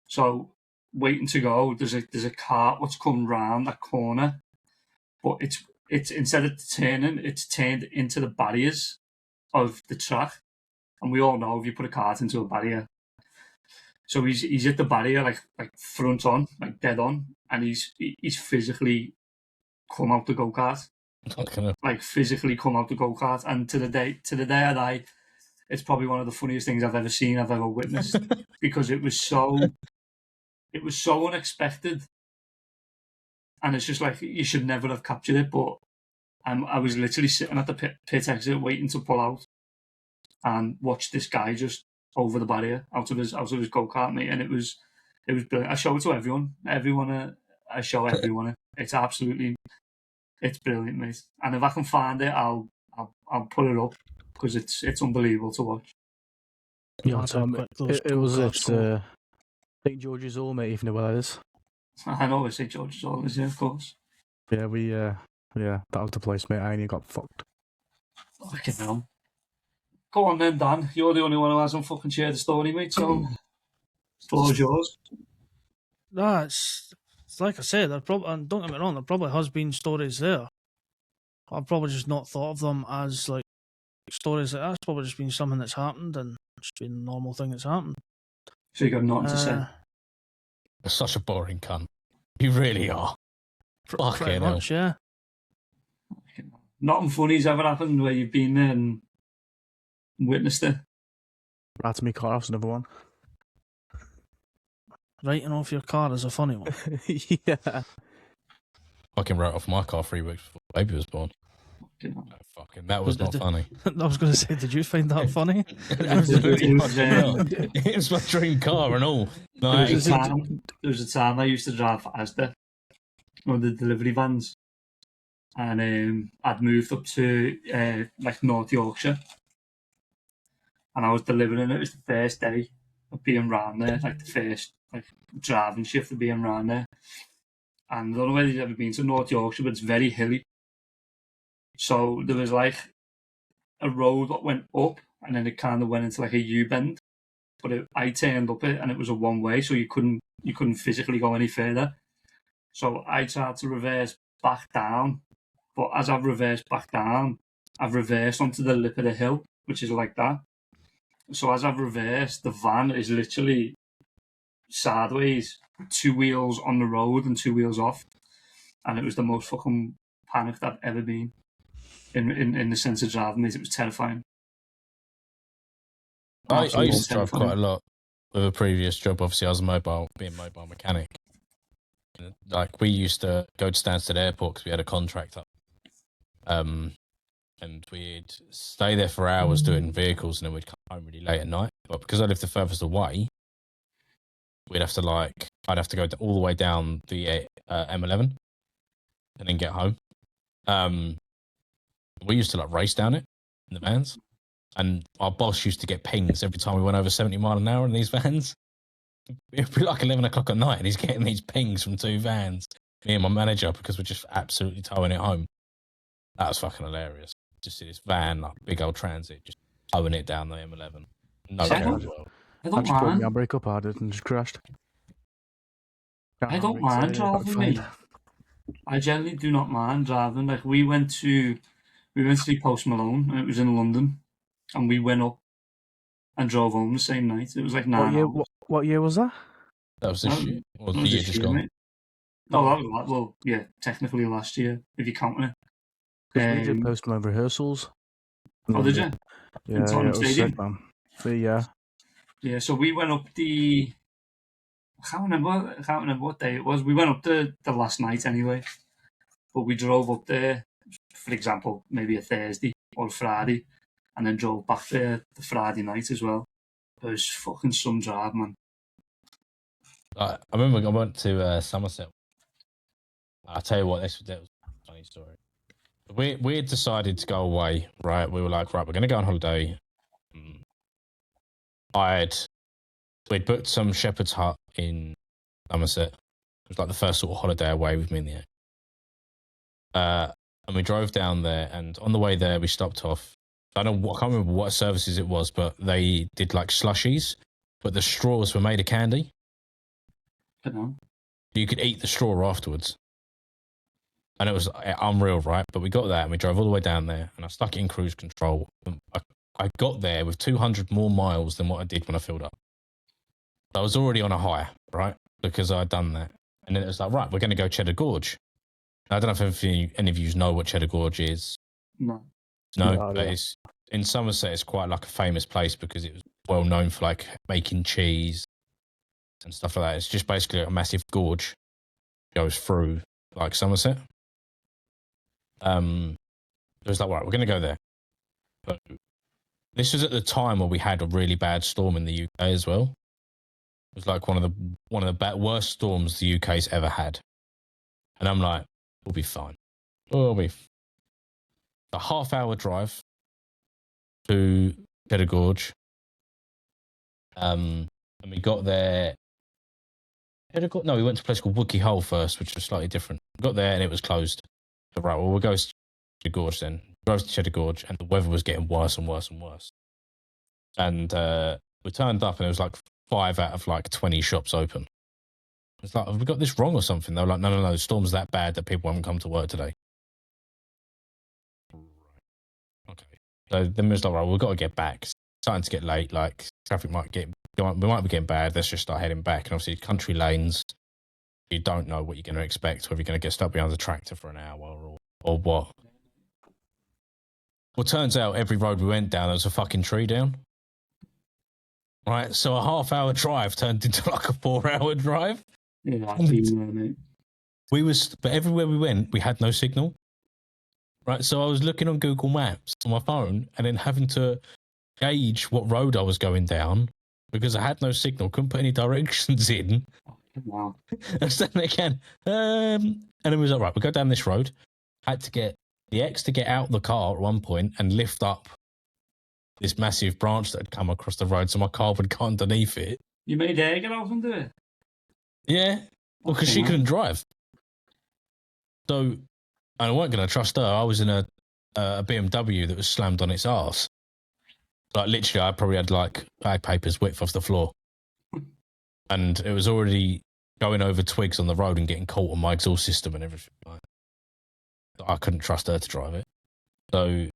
B: So waiting to go, there's a cart what's come round that corner, but it's instead of turning, it's turned into the barriers of the track, and we all know if you put a cart into a barrier. So he's at the barrier like front on, like dead on, and he's physically come out the go-kart.
A: Okay.
B: Like physically come out the go-kart, and to the day I die, it's probably one of the funniest things I've ever seen, I've ever witnessed, because it was so unexpected, and it's just like you should never have captured it. But I was literally sitting at the pit exit waiting to pull out, and watched this guy just over the barrier out of his go kart, mate, and it was brilliant. I show it to everyone. I show everyone it. It's brilliant, mate. And if I can find it, I'll put it up because it's unbelievable to watch.
C: Yeah, Tom, it was at St George's Hall, mate. If you know where that is.
B: I know St George's Hall is, yeah, of course.
C: Yeah, that was the place, mate. I only got fucked.
B: Fucking hell. Go on then, Dan. You're the only one who hasn't fucking shared the story, mate. So, the floor's yours.
D: No, it's like I said. And don't get me wrong. There probably has been stories there. I've probably just not thought of them as like stories like that's probably just been something that's happened and just been a normal thing that's happened.
B: So you got nothing to say?
A: You're such a boring cunt. You really are.
D: Pretty much, yeah.
B: Nothing funny's ever happened where you've been there and witnessed it?
C: Rat me car off's another one.
D: Writing off your car is a funny one.
C: Yeah.
A: Fucking wrote off my car 3 weeks before the baby was born. That was not funny.
D: I was going to say, did you find that funny?
A: It was my dream car and all.
B: There was a time I used to drive for Asda, one of the delivery vans, and I'd moved up to like North Yorkshire, and I was delivering. It was the first day of being round there, like the first driving shift of being round there. And I don't know whether you've ever been to North Yorkshire, but it's very hilly. So there was like a road that went up, and then it kind of went into like a U-bend. But I turned up it, and it was a one-way, so you couldn't physically go any further. So I tried to reverse back down, but as I've reversed back down, I've reversed onto the lip of the hill, which is like that. So as I've reversed, the van is literally sideways, 2 wheels on the road and 2 wheels off, and it was the most fucking panicked I've ever been in the sense of driving. It was terrifying.
A: I used to drive quite a lot with a previous job. Obviously, I was being a mobile mechanic. Like, we used to go to Stansted Airport because we had a contract up. And we'd stay there for hours doing vehicles, and then we'd come home really late at night. But because I lived the furthest away, I'd have to go all the way down the M11 and then get home. We used to race down it in the vans, and our boss used to get pings every time we went over 70 mile an hour in these vans. It'd be like 11 o'clock at night, and he's getting these pings from 2 vans, me and my manager, because we're just absolutely towing it home. That was fucking hilarious. Just see this van, big old transit, just towing it down the M11. No care as well.
B: I don't mind.
C: Put my brake up harder and just crashed.
B: I don't mind driving, mate. I generally do not mind driving. Like, we went to see Post Malone, and it was in London, and we went up and drove home the same night. It was like 9 hours.
C: What year was that?
A: That was this year. Or the year just gone.
B: Mate. Oh, that was well, yeah, technically last year if you count it.
C: We did Post Malone rehearsals.
B: Oh, did you?
C: Yeah, it was sick, man.
B: Yeah, so we went up I can't remember what day it was. We went up the last night anyway, but we drove up there, for example, maybe a Thursday or a Friday, and then drove back there the Friday night as well. It was fucking some drive, man.
A: I remember I went to Somerset. I'll tell you what, that was a funny story. We had decided to go away, right? We were like, right, we're going to go on holiday. We'd booked some shepherd's hut in Somerset. It was like the first sort of holiday away with me in the air. And we drove down there, and on the way there, we stopped off. I can't remember what services it was, but they did slushies, but the straws were made of candy. You could eat the straw afterwards. And it was unreal, right? But we got that, and we drove all the way down there, and I stuck it in cruise control. I got there with 200 more miles than what I did when I filled up. I was already on a high, right? Because I'd done that. And then it was like, right, we're going to go Cheddar Gorge. I don't know if any of you know what Cheddar Gorge is.
B: No.
A: No, but it's, in Somerset, it's quite a famous place because it was well known for making cheese and stuff like that. It's just basically a massive gorge goes through like Somerset. It was like, right, we're going to go there. But this was at the time where we had a really bad storm in the UK as well. It was like one of the worst storms the UK's ever had. And I'm like, we'll be fine. A half-hour drive to Cheddar Gorge. And we got there. No, we went to a place called Wookey Hole first, which was slightly different. We got there and it was closed. So, right, well, we'll go to Cheddar Gorge then. Drove to Cheddar Gorge and the weather was getting worse and worse and worse. And we turned up and it was like 5 out of like 20 shops open. It's like, have we got this wrong or something? They were like, no, the storm's that bad that people haven't come to work today. Okay. So then it was like, right, we've got to get back. It's starting to get late. Like, traffic we might be getting bad. Let's just start heading back. And obviously, country lanes, you don't know what you're going to expect, whether you're going to get stuck behind the tractor for an hour or what. Well, turns out every road we went down, there was a fucking tree down. Right, so a half-hour drive turned into like a 4-hour drive.
B: Yeah, I've been there, mate.
A: But everywhere we went, we had no signal. Right, so I was looking on Google Maps on my phone and then having to gauge what road I was going down because I had no signal, couldn't put any directions in.
B: Wow.
A: And then again, and it was like, right, we go down this road. Had to get the X to get out the car at one point and lift up this massive branch that had come across the road so my car would go underneath it.
B: You made her get out and do it?
A: Yeah, well, because she couldn't drive. So, and I weren't going to trust her. I was in a BMW that was slammed on its arse. Like, literally, I probably had, like, bag papers width off the floor. And it was already going over twigs on the road and getting caught on my exhaust system and everything. I couldn't trust her to drive it. So,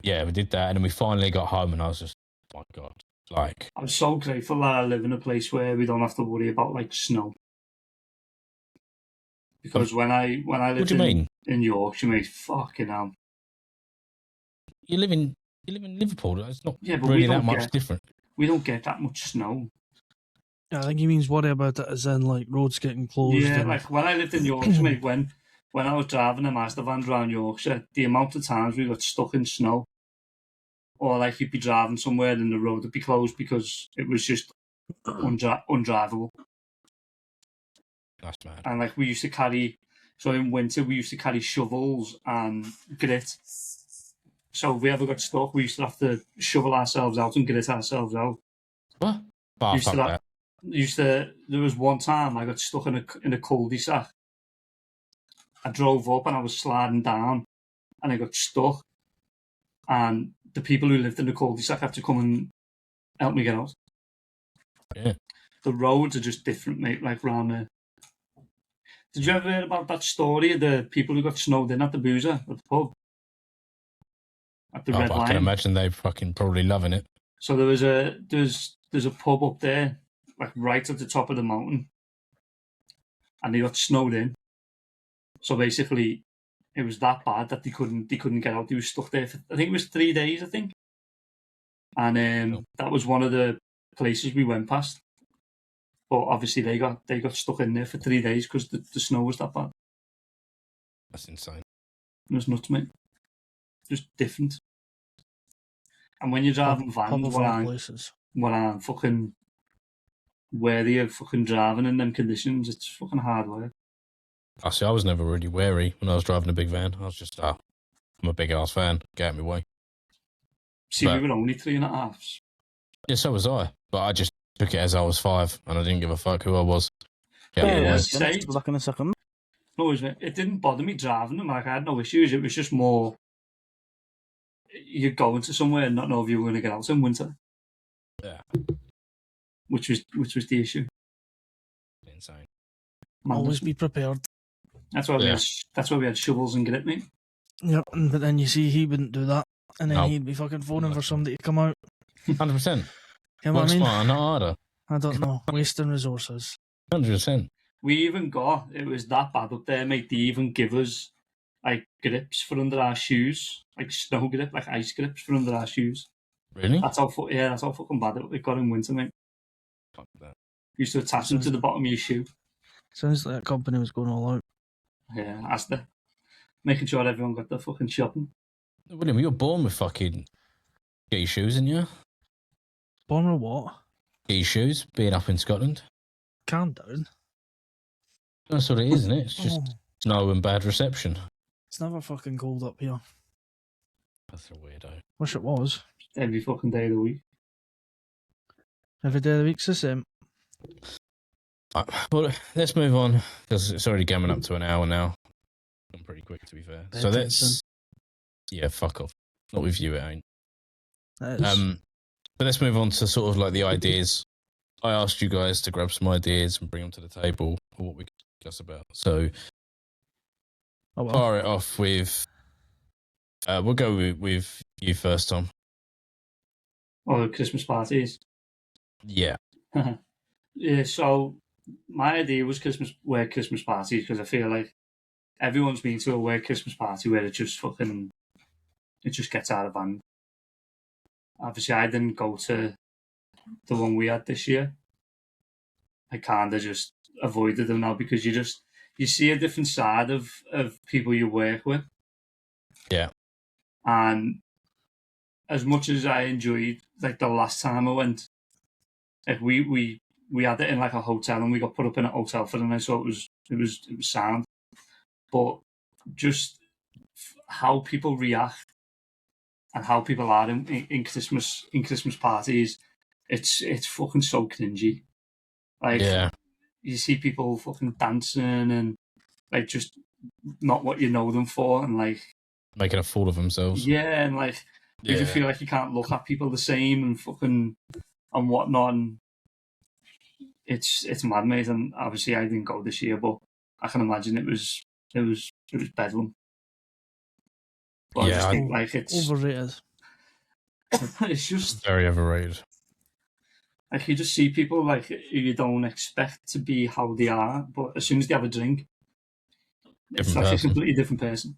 A: yeah, we did that. And then we finally got home and I was just, oh my God. Like,
B: I'm so grateful that I live in a place where we don't have to worry about, like, snow. Because when I lived in Yorkshire, mate, fucking hell.
A: You live in Liverpool. It's not
B: but
A: really that much different.
B: We don't get that much snow.
D: Yeah, I think he means worry about it as in like roads getting closed.
B: Yeah, like when I lived in Yorkshire, mate, when I was driving a master van around Yorkshire, the amount of times we got stuck in snow, or like you'd be driving somewhere and the road would be closed because it was just undrivable.
A: That's mad.
B: And like we used to carry, so in winter we used to carry shovels and grit. So if we ever got stuck, we used to have to shovel ourselves out and grit ourselves out.
A: What?
B: There was one time I got stuck in a cul-de-sac. I drove up and I was sliding down and I got stuck. And the people who lived in the cul-de-sac had to come and help me get out.
A: Yeah.
B: The roads are just different, mate, like round there. Did you ever hear about that story of the people who got snowed in at the Boozer, at the pub? At the Red Lion?
A: I can imagine they're fucking probably loving it.
B: So there's a pub up there, like right at the top of the mountain. And they got snowed in. So basically, it was that bad that they couldn't get out. They were stuck there for, I think it was 3 days, I think. And that was one of the places we went past. But obviously they got stuck in there for 3 days because the snow was that bad.
A: That's insane.
B: It was nuts, mate. Just different. And when you're driving vans, what I'm fucking wary of fucking driving in them conditions, it's fucking hard work.
A: I was never really wary when I was driving a big van. I was just, I'm a big ass fan. Get out of my way.
B: See, we were only 3.5.
A: Yeah, so was I. But I just took it as I was 5 and I didn't give a fuck who I was.
B: Back
C: in a second.
B: No, it didn't bother me driving them. Like, I had no issues. It was just more, you're going to somewhere and not know if you were going to get out in winter.
A: Yeah.
B: Which was the issue.
A: Insane.
D: Always be prepared.
B: That's why we had shovels and grit, mate.
D: Yep, but then you see he wouldn't do that, and then he'd be fucking phoning for somebody to come out.
A: 100%.
D: You know what I mean?
A: Smarter, not harder.
D: I don't know. Wasting resources.
A: 100%.
B: We even it was that bad up there, mate. They even give us like grips for under our shoes, like snow grip, like ice grips for under our shoes.
A: Really?
B: That's how fucking bad it got in winter, mate.
A: Fuck that.
B: You used to attach them to the bottom of your shoe.
D: Sounds like that company was going all out.
B: Yeah, Asda. Making sure everyone got their fucking shopping.
A: William, you were born with fucking ski shoes, didn't you?
D: Born with what?
A: Ski shoes, being up in Scotland.
D: Calm down.
A: That's what it is, isn't it? It's just snow and bad reception.
D: It's never fucking cold up here.
A: That's a weirdo.
D: Wish it was.
B: Every fucking day of the week.
D: Every day of the week's the same.
A: Well, let's move on because it's already coming up to an hour now. I'm pretty quick, to be fair. So let's. Yeah, fuck off. Not with you, it ain't. But let's move on to sort of like the ideas. I asked you guys to grab some ideas and bring them to the table for what we can discuss about. So, fire it off with. We'll go with you first, Tom.
B: Oh, Christmas parties.
A: Yeah.
B: Yeah. So my idea was wear Christmas parties because I feel like everyone's been to a wear Christmas party where it just gets out of hand. Obviously, I didn't go to the one we had this year. I kind of just avoided them now because you see a different side of people you work with.
A: Yeah.
B: And as much as I enjoyed like the last time I went, like we had it in like a hotel and we got put up in a hotel for the night, so it was sound. But just how people react and how people are in Christmas parties, it's fucking so cringy. Like,
A: yeah.
B: You see people fucking dancing and like just not what you know them for, and like
A: making a fool of themselves.
B: Yeah, and like you feel like you can't look at people the same and fucking and whatnot. And it's mad, mate. And obviously, I didn't go this year, but I can imagine it was bedlam. But I just think like it's
D: overrated.
B: It's just
A: very overrated.
B: Like you just see people like who you don't expect to be how they are, but as soon as they have a drink, it's like a completely different person.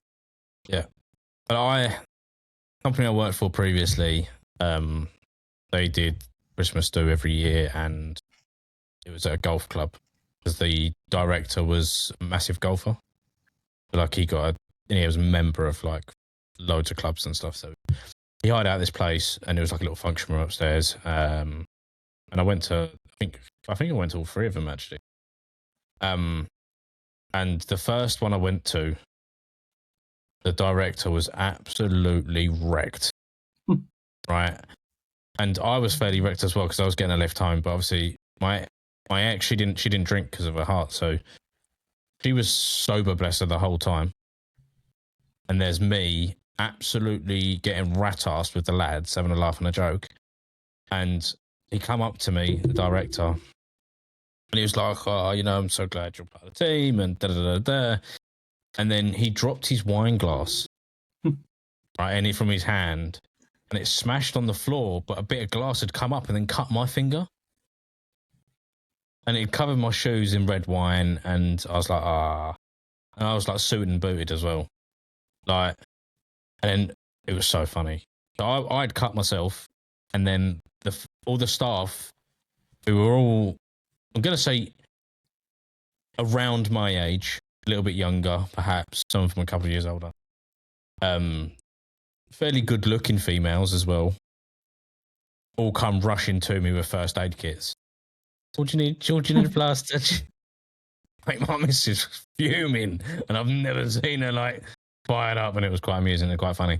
A: Yeah, but company I worked for previously, they did Christmas do every year, and it was at a golf club because the director was a massive golfer. Like he was a member of like loads of clubs and stuff. So he hired out this place, and it was like a little function room upstairs. And I went to, I think I went to all three of them actually. And the first one I went to, the director was absolutely wrecked, right? And I was fairly wrecked as well because I was getting a lift home. But obviously, my ex, she didn't drink because of her heart, so she was sober, bless her, the whole time. And there's me absolutely getting rat-assed with the lads, having a laugh and a joke. And he come up to me, the director, and he was like, "Oh, I'm so glad you're part of the team," and da da da da. And then he dropped his wine glass, right, and from his hand, and it smashed on the floor. But a bit of glass had come up and then cut my finger, and it covered my shoes in red wine. And I was like, and I was like suited and booted as well, like, and then it was so funny. So I'd cut myself, and then all the staff, who were all, I'm going to say, around my age, a little bit younger, perhaps, some of them a couple of years older, fairly good-looking females as well, all come rushing to me with first aid kits. What do you need? Do you need a plaster? Like, my missus was fuming, and I've never seen her like fired up, and it was quite amusing and quite funny.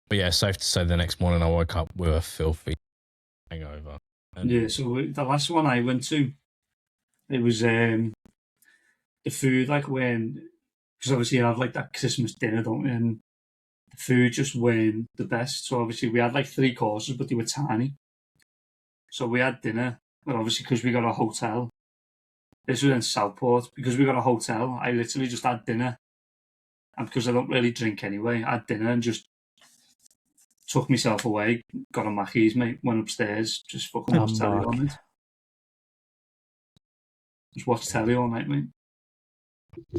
A: But yeah, safe to say the next morning I woke up with a filthy hangover.
B: Yeah, so the last one I went to, it was the food, like because obviously you have like that Christmas dinner, don't you? And the food just weren't the best. So obviously we had like 3 courses, but they were tiny. So we had dinner, but obviously because we got a hotel, this was in Southport, because we got a hotel, I literally just had dinner. And because I don't really drink anyway, I had dinner and just took myself away, got a Mackey's, mate, went upstairs, just fucking watched telly all night. Just watched telly all night, mate.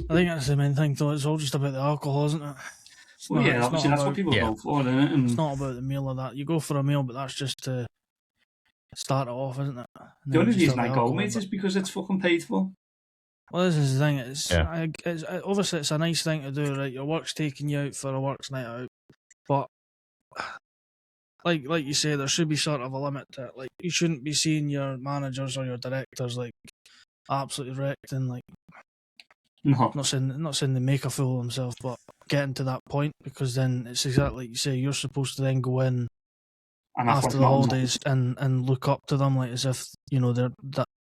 D: I think that's the main thing, though. It's all just about the alcohol, isn't it?
B: Well, yeah, obviously that's what people go for, isn't it? And
D: it's not about the meal or that. You go for a meal, but that's just to start it off, isn't it?
B: The only reason I go, mate, is because it's fucking paid for.
D: Well, this is the thing. It's obviously it's a nice thing to do, right? Your work's taking you out for a works night out, but like you say, there should be sort of a limit to it. Like, you shouldn't be seeing your managers or your directors like absolutely wrecked and like not saying they make a fool of themselves, but getting to that point, because then it's exactly like you say, you're supposed to then go in after the holidays and look up to them like as if they're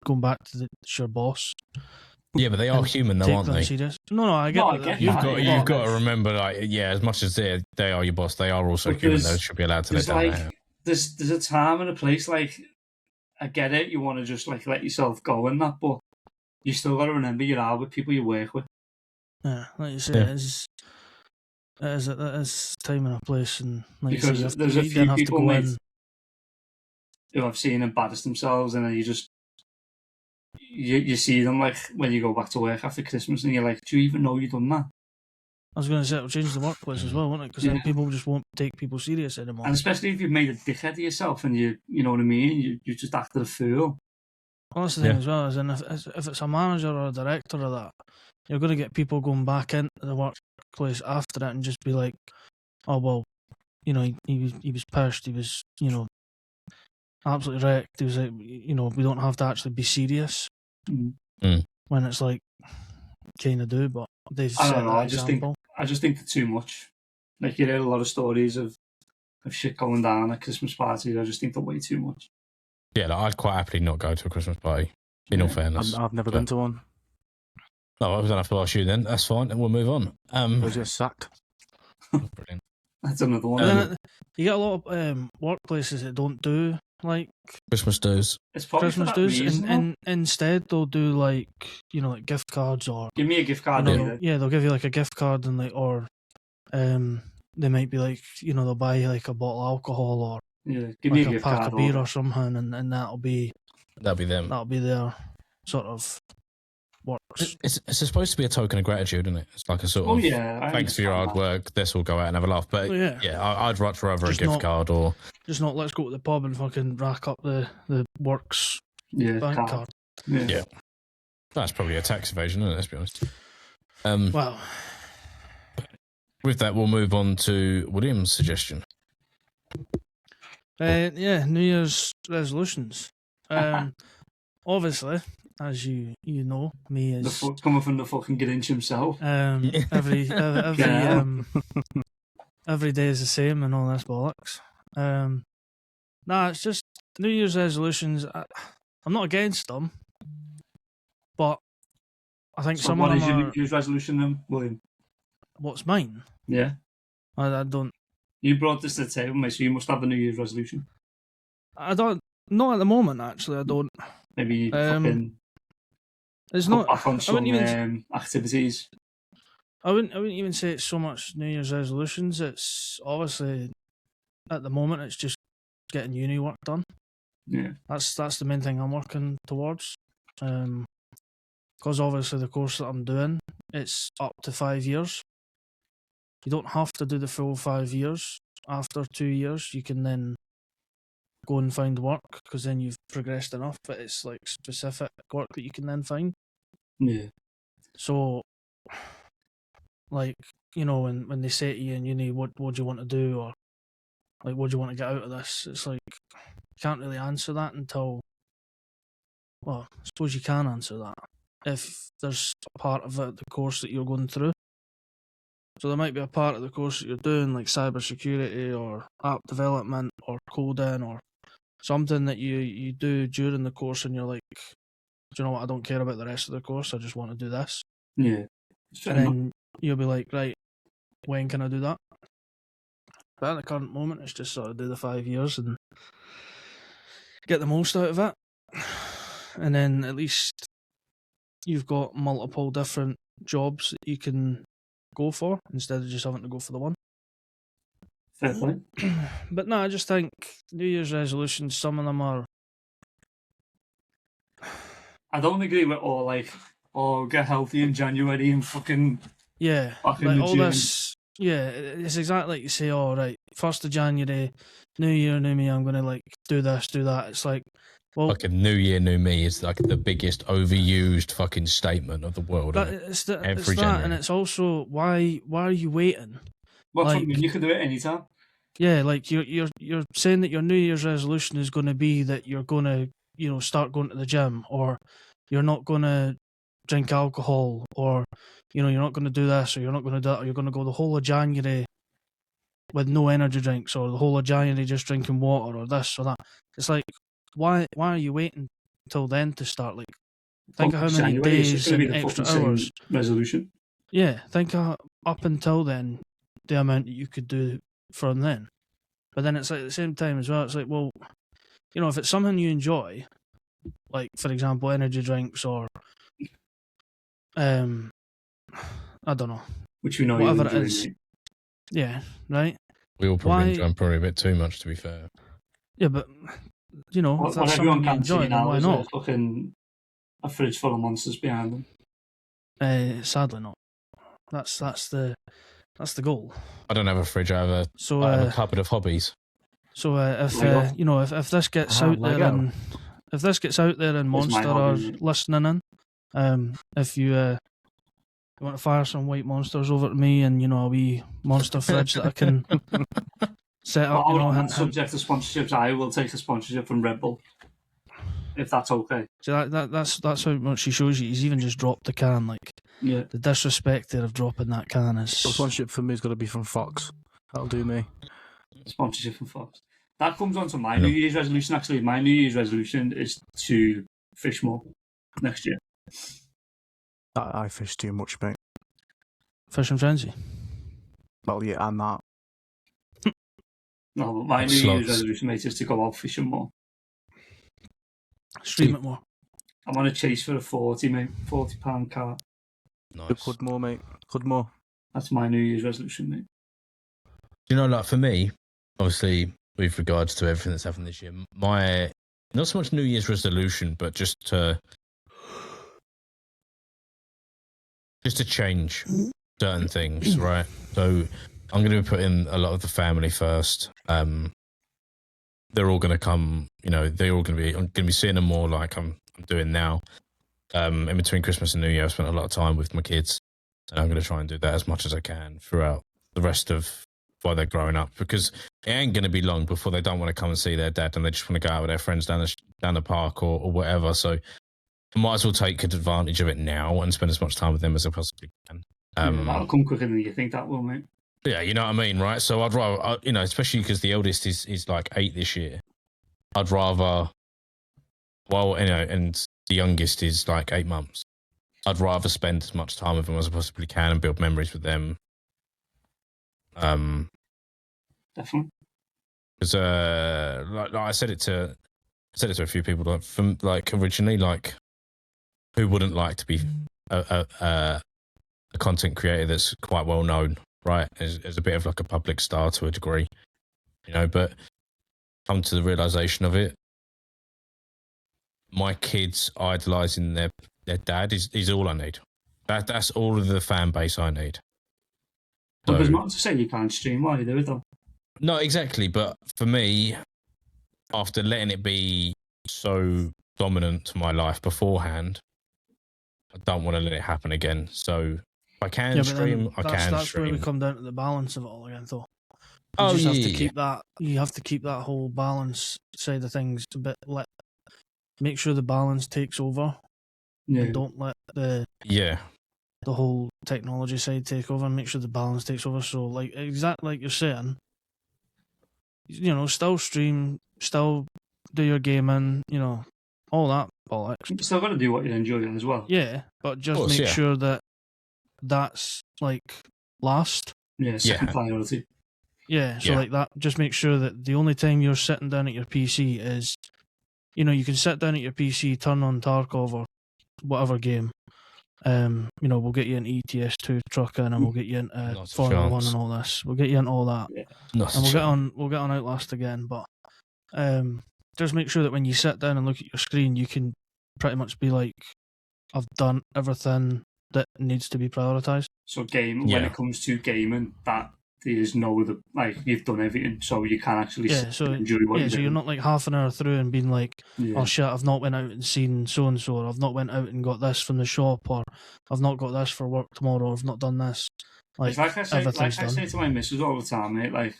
D: going back to your boss.
A: Yeah, but they are human though, aren't they?
D: Serious. No, I get that.
A: You've got to remember, like, as much as they are your boss, they are also human. They should be allowed to let down their hair.
B: There's a time and a place. Like, I get it. You want to just like let yourself go and that, but you still got to remember you are with people you work with.
D: Yeah, like you say, it is time and a place, and like
B: because
D: you say,
B: there's a few people who I've seen embarrass themselves, and then you see them like when you go back to work after Christmas, and you're like, do you even know you've done that?
D: I was going to say it'll change the workplace as well, won't it? Because then people just won't take people serious anymore.
B: And especially if you've made a dickhead of yourself, and you know what I mean, you just acted a fool.
D: Well, that's the thing as well, is if it's a manager or a director or that, you're going to get people going back into the workplace after it and just be like, oh well, he was pissed, he was absolutely wrecked. He was like, we don't have to actually be serious when it's like kind of do, but they've set that example.
B: I just think they're too much. Like, you hear a lot of stories of shit going down at Christmas parties. I just think they're way too much.
A: Yeah, like, I'd quite happily not go to a Christmas party, in all fairness.
C: I've never been to one.
A: No, I don't have to ask you then. That's fine, and we'll move on.
C: We're just sacked.
A: Brilliant.
B: That's another one.
D: You get a lot of workplaces that don't do like
A: Christmas dues.
B: It's probably
D: Christmas dues, and instead they'll do like like gift cards, or
B: give me a gift card.
D: They'll give you like a gift card, and they might be like they'll buy you like a bottle of alcohol, or
B: give me
D: like a pack of beer or something, and that'll be
A: them.
D: That'll be their sort of works.
A: It's supposed to be a token of gratitude, isn't it? It's like a sort of thanks for your hard work. Let's all go out and have a laugh. But I'd much rather
D: just
A: a gift card or
D: just not let's go to the pub and fucking rack up the works bank card.
A: Yeah, that's probably a tax evasion, isn't it? Let's be honest.
D: Well,
A: with that, we'll move on to William's suggestion.
D: New Year's resolutions. Obviously, as you know, me is
B: coming from the fucking Grinch himself.
D: Every day is the same and all this bollocks. It's just New Year's resolutions. I'm not against them, but I think some of them
B: are... What is your New Year's resolution then, William?
D: What's mine?
B: Yeah.
D: I don't...
B: You brought this to the table, mate, so you must have a New Year's resolution.
D: I don't... Not at the moment, actually, I don't.
B: Maybe fucking...
D: It's not...
B: Back on some activities.
D: I wouldn't even say it's so much New Year's resolutions. It's obviously, at the moment, it's just getting uni work done.
B: Yeah.
D: That's the main thing I'm working towards. Because obviously the course that I'm doing, it's up to 5 years. You don't have to do the full 5 years. After 2 years, you can then go and find work, because then you've progressed enough, but it's like specific work that you can then find.
B: Yeah.
D: So, like, when they say to you in uni, what do you want to do, or like, what do you want to get out of this? It's like, you can't really answer that until, well, I suppose you can answer that if there's a part of it, the course that you're going through. So there might be a part of the course that you're doing, like cybersecurity or app development or coding or something that you do during the course, and you're like, do you know what, I don't care about the rest of the course, I just want to do this.
B: Yeah.
D: And then you'll be like, right, when can I do that? But at the current moment, it's just sort of do the 5 years and get the most out of it. And then at least you've got multiple different jobs that you can go for instead of just having to go for the one.
B: Fair point.
D: But no, I just think New Year's resolutions, some of them are...
B: I don't agree with all, like, get healthy in January and fucking...
D: Yeah, like all gym. This... Yeah, it's exactly like you say, 1st of January, New Year, new me, I'm going to, like, do this, do that. It's like, Well,
A: fucking New Year, New Me is like the biggest overused fucking statement of the world.
D: it's that,
A: January.
D: and it's also why are you waiting?
B: What do you mean? You can do it anytime.
D: Yeah, like you're saying that your New Year's resolution is going to be that you're going to start going to the gym, or you're not going to drink alcohol, or you're not going to do this, or you're not going to do that, or you're going to go the whole of January with no energy drinks, or the whole of January just drinking water, or this or that. It's like, why are you waiting until then to start? Like, think of how many
B: January,
D: days and extra hours.
B: Resolution.
D: Yeah, think of up until then the amount that you could do from then. But then it's like at the same time as well, it's like, well, if it's something you enjoy, like for example energy drinks or I don't know,
B: which we know
D: whatever it is. Yeah, right.
A: We all probably enjoy probably a bit too much, to be fair.
D: Yeah, but if that's
B: everyone
D: something you enjoy, then why not?
B: Fucking a fridge full of monsters behind them.
D: Sadly not. That's the goal.
A: I don't have a fridge. I have a cupboard of hobbies.
D: So if this gets out there and if this gets out there and Monster are listening in, if you want to fire some white monsters over to me and a wee monster fridge that I can set up.
B: Subject to sponsorships, I will take a sponsorship from Red Bull, if that's okay.
D: So that's how much he shows you. He's even just dropped the can. Like, the disrespect there of dropping that can is.
C: Sponsorship for me is going to be from Fox. That'll do me.
B: Sponsorship from Fox. That comes on to my New Year's resolution. Actually, my New Year's resolution is to fish more next year.
C: I fish too much, mate.
D: Fishing frenzy.
C: Well, yeah, and that.
B: No, but my New Year's resolution, mate, is to go out fishing more.
D: Stream it more.
B: I'm on a chase for a 40, mate. £40 carp.
A: Nice.
C: Could more, mate. Could more.
B: That's my New Year's resolution, mate.
A: Like for me, obviously, with regards to everything that's happened this year, my not so much New Year's resolution, but just to change certain things, right? So I'm going to be putting a lot of the family first. They're all going to come, they're all going to be. I'm going to be seeing them more like I'm doing now. In between Christmas and New Year, I've spent a lot of time with my kids, and I'm going to try and do that as much as I can throughout the rest of while they're growing up, because it ain't going to be long before they don't want to come and see their dad, and they just want to go out with their friends down the park or whatever. So I might as well take advantage of it now and spend as much time with them as I possibly can.
B: That'll come quicker than you think that will, mate.
A: Yeah, you know what I mean, right? So I'd rather, especially because the eldest is like 8 this year. I'd rather, and the youngest is like 8 months. I'd rather spend as much time with them as I possibly can and build memories with them.
B: Definitely.
A: Because like I said it to a few people, like originally, like who wouldn't like to be a content creator that's quite well known, right? As a bit of like a public star to a degree, but come to the realization of it. My kids idolizing their dad is all I need. That's all of the fan base I need.
B: But there's not to say you can't stream while you do it, though.
A: No, exactly. But for me, after letting it be so dominant to my life beforehand, I don't want to let it happen again. So if I can stream, I can stream.
D: That's where we come down to the balance of it all again, though. You have to keep that. You have to keep that whole balance side of things a bit. Make sure the balance takes over.
B: Yeah.
D: And don't let the whole technology side take over, and make sure the balance takes over. So, like exactly like you're saying, still stream, still do your gaming, all that bollocks.
B: You still got to do what you're enjoying as well.
D: Yeah, but just make sure that that's like last.
B: Yeah, second priority.
D: Yeah, so like that. Just make sure that the only time you're sitting down at your PC is, you can sit down at your PC, turn on Tarkov or whatever game. We'll get you an ETS2 truck in, and we'll get you into Formula 1 and all this. We'll get you into all that, and we'll get on Outlast again. But just make sure that when you sit down and look at your screen, you can pretty much be like, I've done everything that needs to be prioritized.
B: So when it comes to gaming, that there is no other, like, you've done everything, so you can actually enjoy what you're
D: so
B: doing.
D: you're not like half an hour through and being like,
B: Yeah.
D: oh shit, I've not went out and seen so and so, or I've not went out and got this from the shop, or I've not got this for work tomorrow, or I've not done this.
B: Like I say to my missus all the time, mate, like,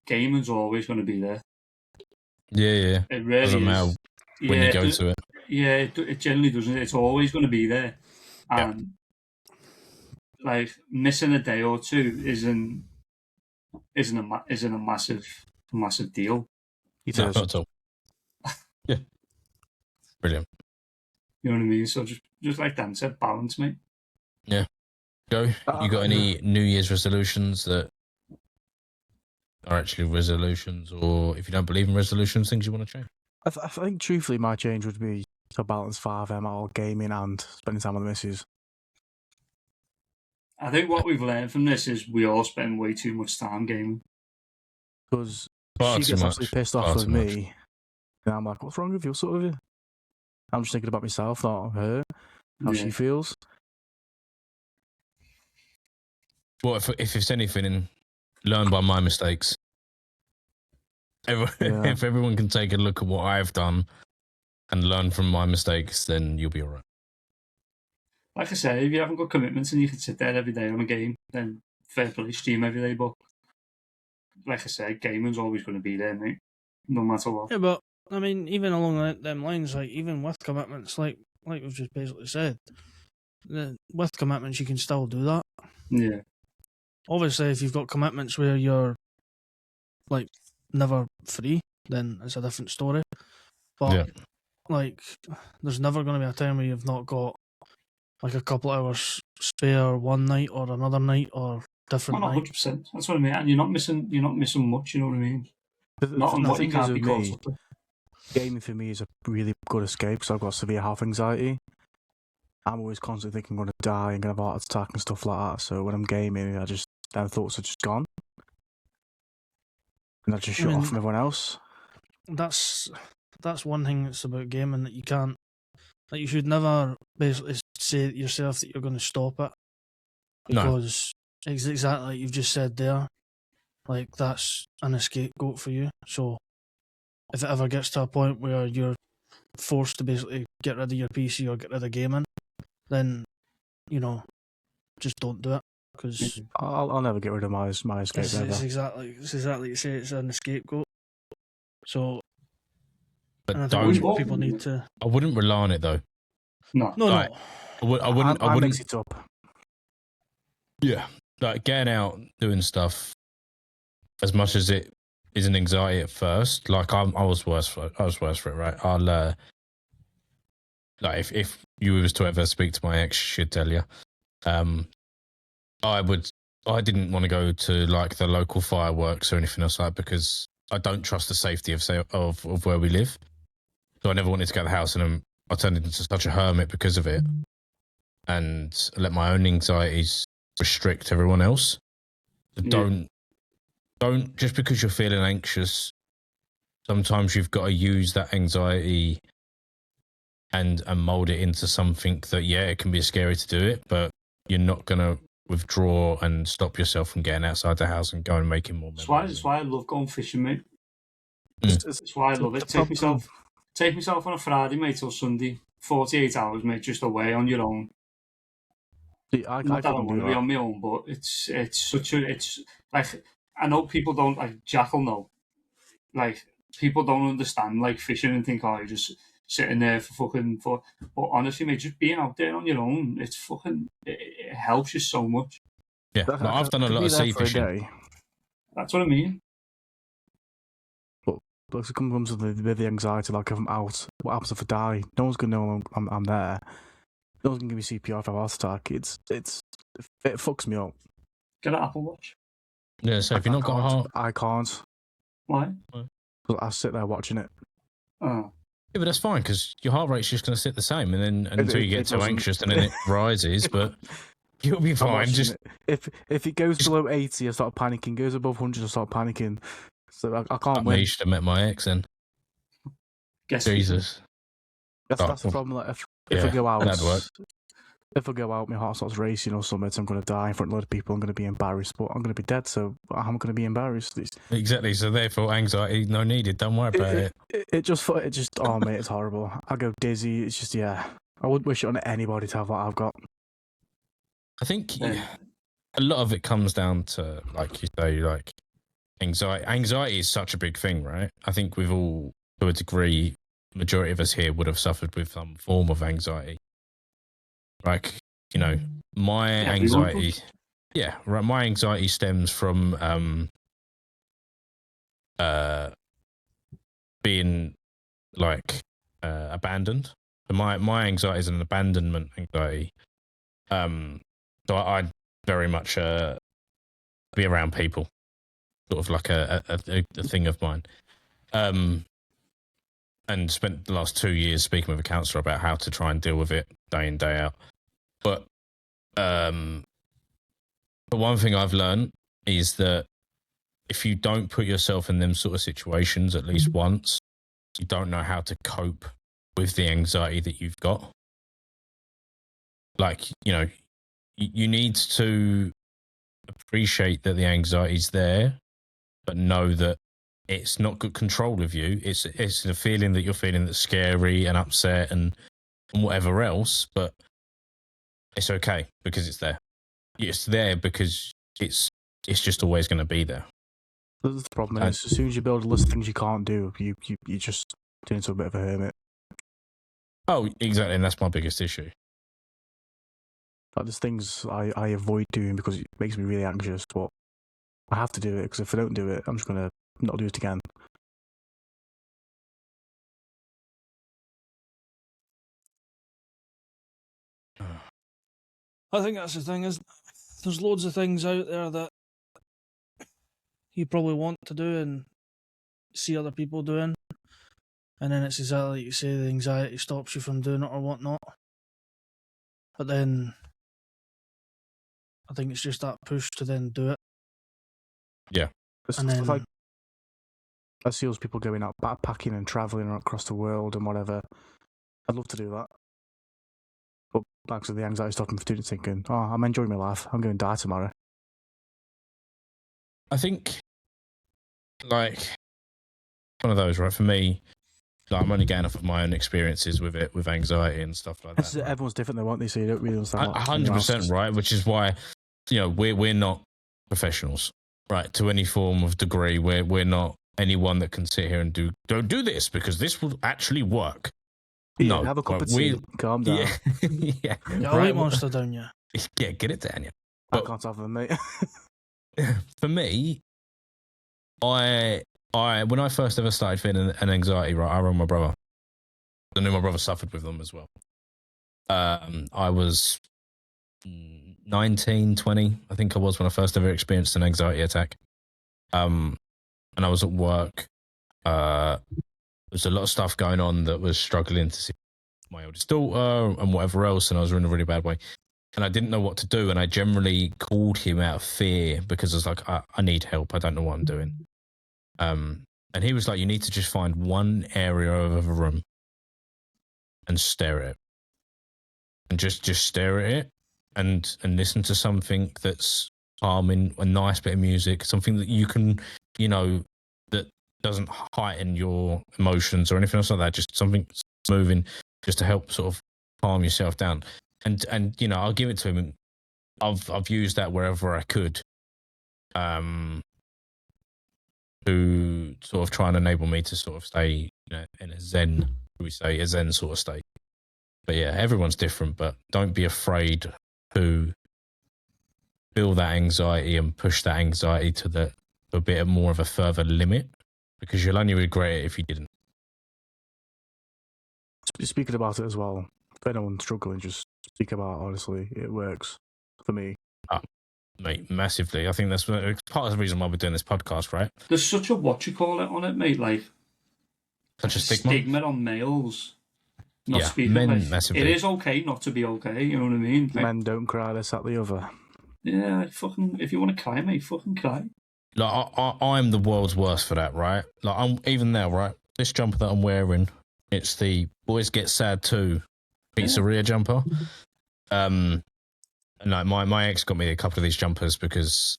B: gaming's always going to be there.
A: Yeah.
B: It really
A: doesn't matter when you go to it.
B: Yeah, it generally doesn't. It's always going to be there. And, like, missing a day or two isn't a massive deal.
A: No, not at all. Yeah. Brilliant.
B: You know what I mean? So just like Dan said, balance, mate.
A: Yeah. Joe, you got any New Year's resolutions that are actually resolutions, or if you don't believe in resolutions, things you want to change?
C: I think, truthfully, my change would be to balance 5M out gaming and spending time with the missus.
B: I think what we've learned from this is we all spend way too much time gaming.
C: Because she gets absolutely pissed off with me, and I'm like, what's wrong with you? What's up with you? I'm just thinking about myself, not her, how she feels.
A: Well, if it's anything, learn by my mistakes. If everyone can take a look at what I've done and learn from my mistakes, then you'll be all right.
B: Like I say, if you haven't got commitments and you can sit there every day on a game, then fair play, stream every day. But like I said, gaming's always going to be there, mate, no matter what.
D: Yeah, but I mean, even along them lines, like even with commitments, like we've just basically said, with commitments you can still do that.
B: Yeah.
D: Obviously, if you've got commitments where you're like never free, then it's a different story. But like, there's never going to be a time where you've not got like a couple hours spare one night or another night or different night.
B: 100%. That's what I mean. And you're not missing much. You know what I mean? Not on what you can't be caught up with.
C: Gaming for me is a really good escape because I've got severe health anxiety. I'm always constantly thinking I'm going to die and going to have a heart attack and stuff like that. So when I'm gaming, them thoughts are just gone. And I just shut off from everyone else.
D: That's one thing that's about gaming that you can't, like, you should never basically say to yourself that you're going to stop it. Because it's exactly like you've just said there, like, that's an scapegoat for you. So if it ever gets to a point where you're forced to basically get rid of your PC or get rid of gaming, then, just don't do it. Because
C: I'll never get rid of my escape.
D: It's exactly you say, it's an scapegoat. So,
A: but
D: I think what people need to.
A: I wouldn't rely on it though.
B: No.
A: I wouldn't
C: mix it up.
A: Yeah, like getting out, doing stuff. As much as it is an anxiety at first, like I was worse for it, right? I'll like if you was to ever speak to my ex, she'd tell you. I didn't want to go to like the local fireworks or anything else like that because I don't trust the safety of where we live. So I never wanted to go to the house, and I turned into such a hermit because of it, and let my own anxieties restrict everyone else. Don't just because you're feeling anxious. Sometimes you've got to use that anxiety and mold it into something that it can be scary to do it, but you're not gonna withdraw and stop yourself from getting outside the house and going and making more memories.
B: That's why I love going fishing, mate. That's why I love it. Take myself on a Friday, mate, till Sunday. 48 hours, mate, just away on your own.
C: I
B: want to be on my own, but it's like, I know people don't, like, Jack will know. Like, people don't understand, like, fishing and think, you're just sitting there but honestly, mate, just being out there on your own, it helps you so much.
A: Yeah, I've done a lot of sea fishing.
B: That's what I mean.
C: But it comes with the anxiety, like, if I'm out, what happens if I die? No one's going to know I'm there. No one's going to give me CPR if I have a heart attack. It fucks me up.
B: Get an Apple Watch.
A: Yeah, so if you're not got a heart...
C: I can't.
B: Why?
C: Because I sit there watching it.
B: Oh.
A: Yeah, but that's fine, because your heart rate's just going to sit the same, and then until you get too anxious, and then it rises, but you'll be fine. Just
C: if it goes below 80, I start panicking. Goes above 100, I start panicking. So I can't win.
A: You should have met my ex then.
B: Guess
A: Jesus.
C: That's the problem. Like, if I go out, if I go out, my heart starts racing or something, I'm going to die in front of a lot of people. I'm going to be embarrassed, but I'm going to be dead, so I'm going to be embarrassed.
A: Exactly. So therefore, anxiety no needed. Don't worry about it.
C: It just, oh mate, it's horrible. I go dizzy. It's just, yeah. I wouldn't wish it on anybody to have what I've got.
A: I think a lot of it comes down to, like you say, like anxiety. Anxiety is such a big thing, right? I think we've all, to a degree, majority of us here would have suffered with some form of anxiety. Like, you know, my anxiety, right. My anxiety stems from being like abandoned. So my anxiety is an abandonment anxiety. So I very much be around people, sort of like a thing of mine. And spent the last 2 years speaking with a counsellor about how to try and deal with it day in, day out. But the one thing I've learned is that if you don't put yourself in them sort of situations at least once, you don't know how to cope with the anxiety that you've got. Like, you know, you need to appreciate that the anxiety's there, but know that it's not good control of you. It's a feeling that you're feeling that's scary and upset and whatever else, but it's okay because it's there. It's there because it's just always going to be there.
C: The problem is, as soon as you build a list of things you can't do, you just turn into a bit of a hermit.
A: Oh, exactly, and that's my biggest issue.
C: Like, there's things I avoid doing because it makes me really anxious, but I have to do it because if I don't do it, I'm just going to not do it again.
D: I think that's the thing, is there's loads of things out there that you probably want to do and see other people doing, and then it's exactly like you say, the anxiety stops you from doing it or whatnot. But then I think it's just that push to then do it.
A: Yeah.
C: And then, like, I see those people going out backpacking and travelling across the world and whatever. I'd love to do that. But actually, the anxiety stopping me from doing it, thinking, oh, I'm enjoying my life. I'm going to die tomorrow.
A: I think, like, one of those, right? For me, like, I'm only going off of my own experiences with it, with anxiety and stuff like that. Right?
C: Everyone's different, though, won't they? So you don't really understand.
A: 100%, right? Which is why, you know, we're not professionals, right? To any form of degree, we're not anyone that can sit here and don't do this because this will actually work.
C: Yeah,
A: no,
C: have a cup of tea. Calm down.
A: Yeah,
D: I'll right? Monster down, yeah.
A: Yeah, get it down, yeah.
C: I can't have them, mate.
A: For me, I when I first ever started feeling an anxiety, right, I rang my brother. I knew my brother suffered with them as well. I was 19, 20, I think I was, when I first ever experienced an anxiety attack. And I was at work. There was a lot of stuff going on that was struggling to see my oldest daughter and whatever else, and I was in a really bad way. And I didn't know what to do, and I generally called him out of fear because I was like, I need help. I don't know what I'm doing. And he was like, you need to just find one area of a room and stare at it. And just stare at it and listen to something that's calming, a nice bit of music, something that you can, you know, that doesn't heighten your emotions or anything else like that. Just something moving just to help sort of calm yourself down. And you know, I'll give it to him. I've used that wherever I could, to sort of try and enable me to sort of stay, you know, in a zen, we say, a zen sort of state. But yeah, everyone's different, but don't be afraid to feel that anxiety and push that anxiety to a bit more of a further limit, because you'll only regret it if you didn't.
C: Speaking about it as well, if anyone's struggling, just speak about it, honestly. It works for me.
A: Mate, massively. I think that's part of the reason why we're doing this podcast, right?
B: There's such a on it, mate, like
A: such a stigma
B: on males. Not
A: speaking, men massively.
B: It is okay not to be okay, you know what I mean? Like,
C: men don't cry, this, that, the other.
B: Yeah, like, fucking, if you want to cry, mate, fucking cry.
A: Like, I'm the world's worst for that, right? Like, I'm even now, right? This jumper that I'm wearing, it's the Boys Get Sad Too pizzeria jumper. No, my ex got me a couple of these jumpers because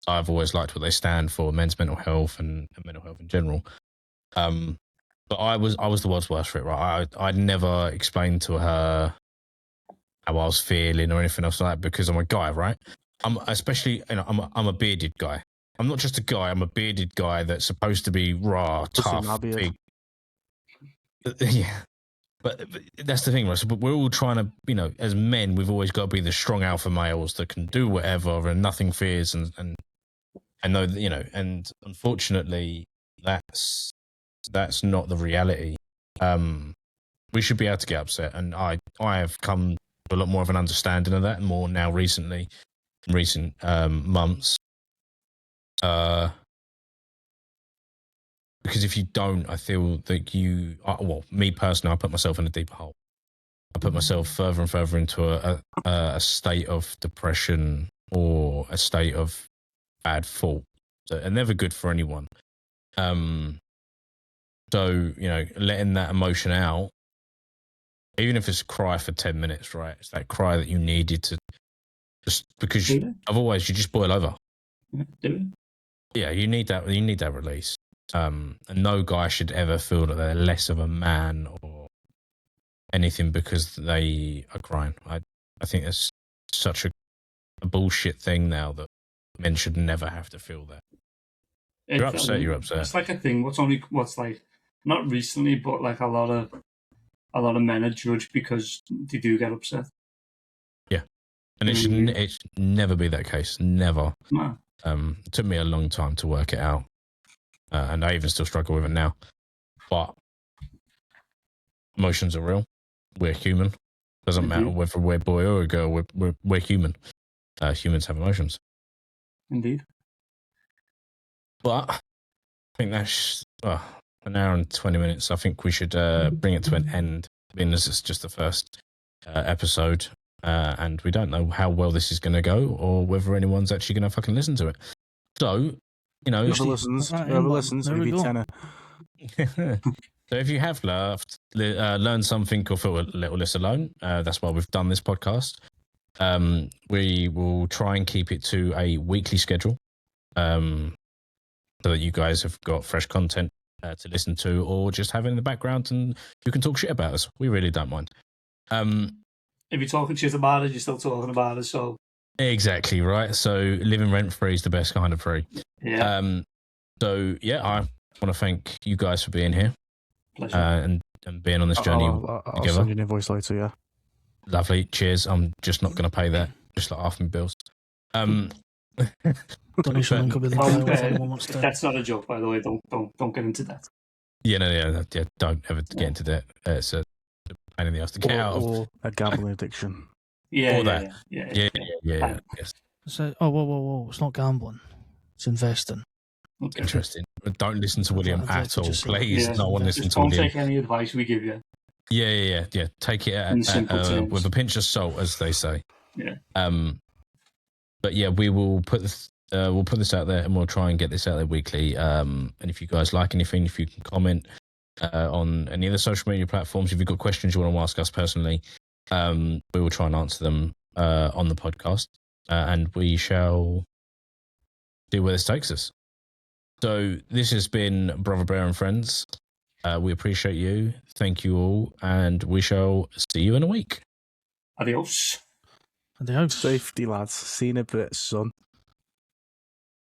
A: I've always liked what they stand for, men's mental health and mental health in general. But I was the world's worst for it, right? I'd never explained to her how I was feeling or anything else like that because I'm a guy, right? I'm a bearded guy. I'm not just a guy. I'm a bearded guy that's supposed to be raw, tough, big. Yeah, but that's the thing, right? So, but we're all trying to, as men, we've always got to be the strong alpha males that can do whatever and nothing fears, and I know that, and unfortunately, that's not the reality. We should be able to get upset, and I have come to a lot more of an understanding of that, and more now recently, in recent months. Because if you don't, I feel that me personally, I put myself in a deeper hole. I put myself further and further into a state of depression or a state of bad thought, and never good for anyone. So, letting that emotion out, even if it's a cry for 10 minutes, right? It's that cry that you needed to just because otherwise you just boil over. Yeah, you need that release. And no guy should ever feel that they're less of a man or anything because they are crying. I think that's such a bullshit thing now that men should never have to feel that. You're upset.
B: It's like a thing. What's like not recently, but like a lot of men are judged because they do get upset.
A: Yeah, and it should never be that case. Never.
B: No.
A: It took me a long time to work it out, and I even still struggle with it now. But emotions are real. We're human. Doesn't matter whether we're a boy or a girl. We're human. Humans have emotions.
B: Indeed.
A: But I think that's an hour and 20 minutes. I think we should bring it to an end, being as it's just the first episode, and we don't know how well this is going to go or whether anyone's actually going to fucking listen to it. So,
C: whoever listens, maybe tenner.
A: So if you have learned something or felt a little less alone, that's why we've done this podcast. We will try and keep it to a weekly schedule, so that you guys have got fresh content to listen to, or just have it in the background and you can talk shit about us. We really don't mind.
B: If you're talking shit about us, you're still talking about us. So
A: exactly right. So living rent free is the best kind of free.
B: Yeah.
A: So yeah, I want to thank you guys for being here.
B: Pleasure.
A: And being on this journey
C: I'll
A: together.
C: send you an invoice later. Yeah.
A: Lovely. Cheers. I'm just not going to pay that. Just like half my bills.
D: Donation link will be the
B: That's not a joke, by the way. Don't get into that.
A: Yeah, don't ever get into that. It's a pain in the ass to get out of.
C: Or a gambling addiction.
B: Yeah.
A: Yes.
D: So, whoa! It's not gambling; it's investing.
B: Okay.
A: Interesting. Don't listen to William at all, please.
B: Yeah,
A: no one listen to
B: William.
A: William.
B: Don't take any advice we give you.
A: Yeah. Take it with a pinch of salt, as they say.
B: Yeah.
A: But yeah, we will put this. We'll put this out there, and we'll try and get this out there weekly. And if you guys like anything, if you can comment on any of the social media platforms, if you've got questions you want to ask us personally, we will try and answer them on the podcast, and we shall see where this takes us. So this has been Brother Bear and Friends. We appreciate you. Thank you all, and we shall see you in a week.
B: Adios.
D: Adios.
C: Safety, lads. See you in a bit, son.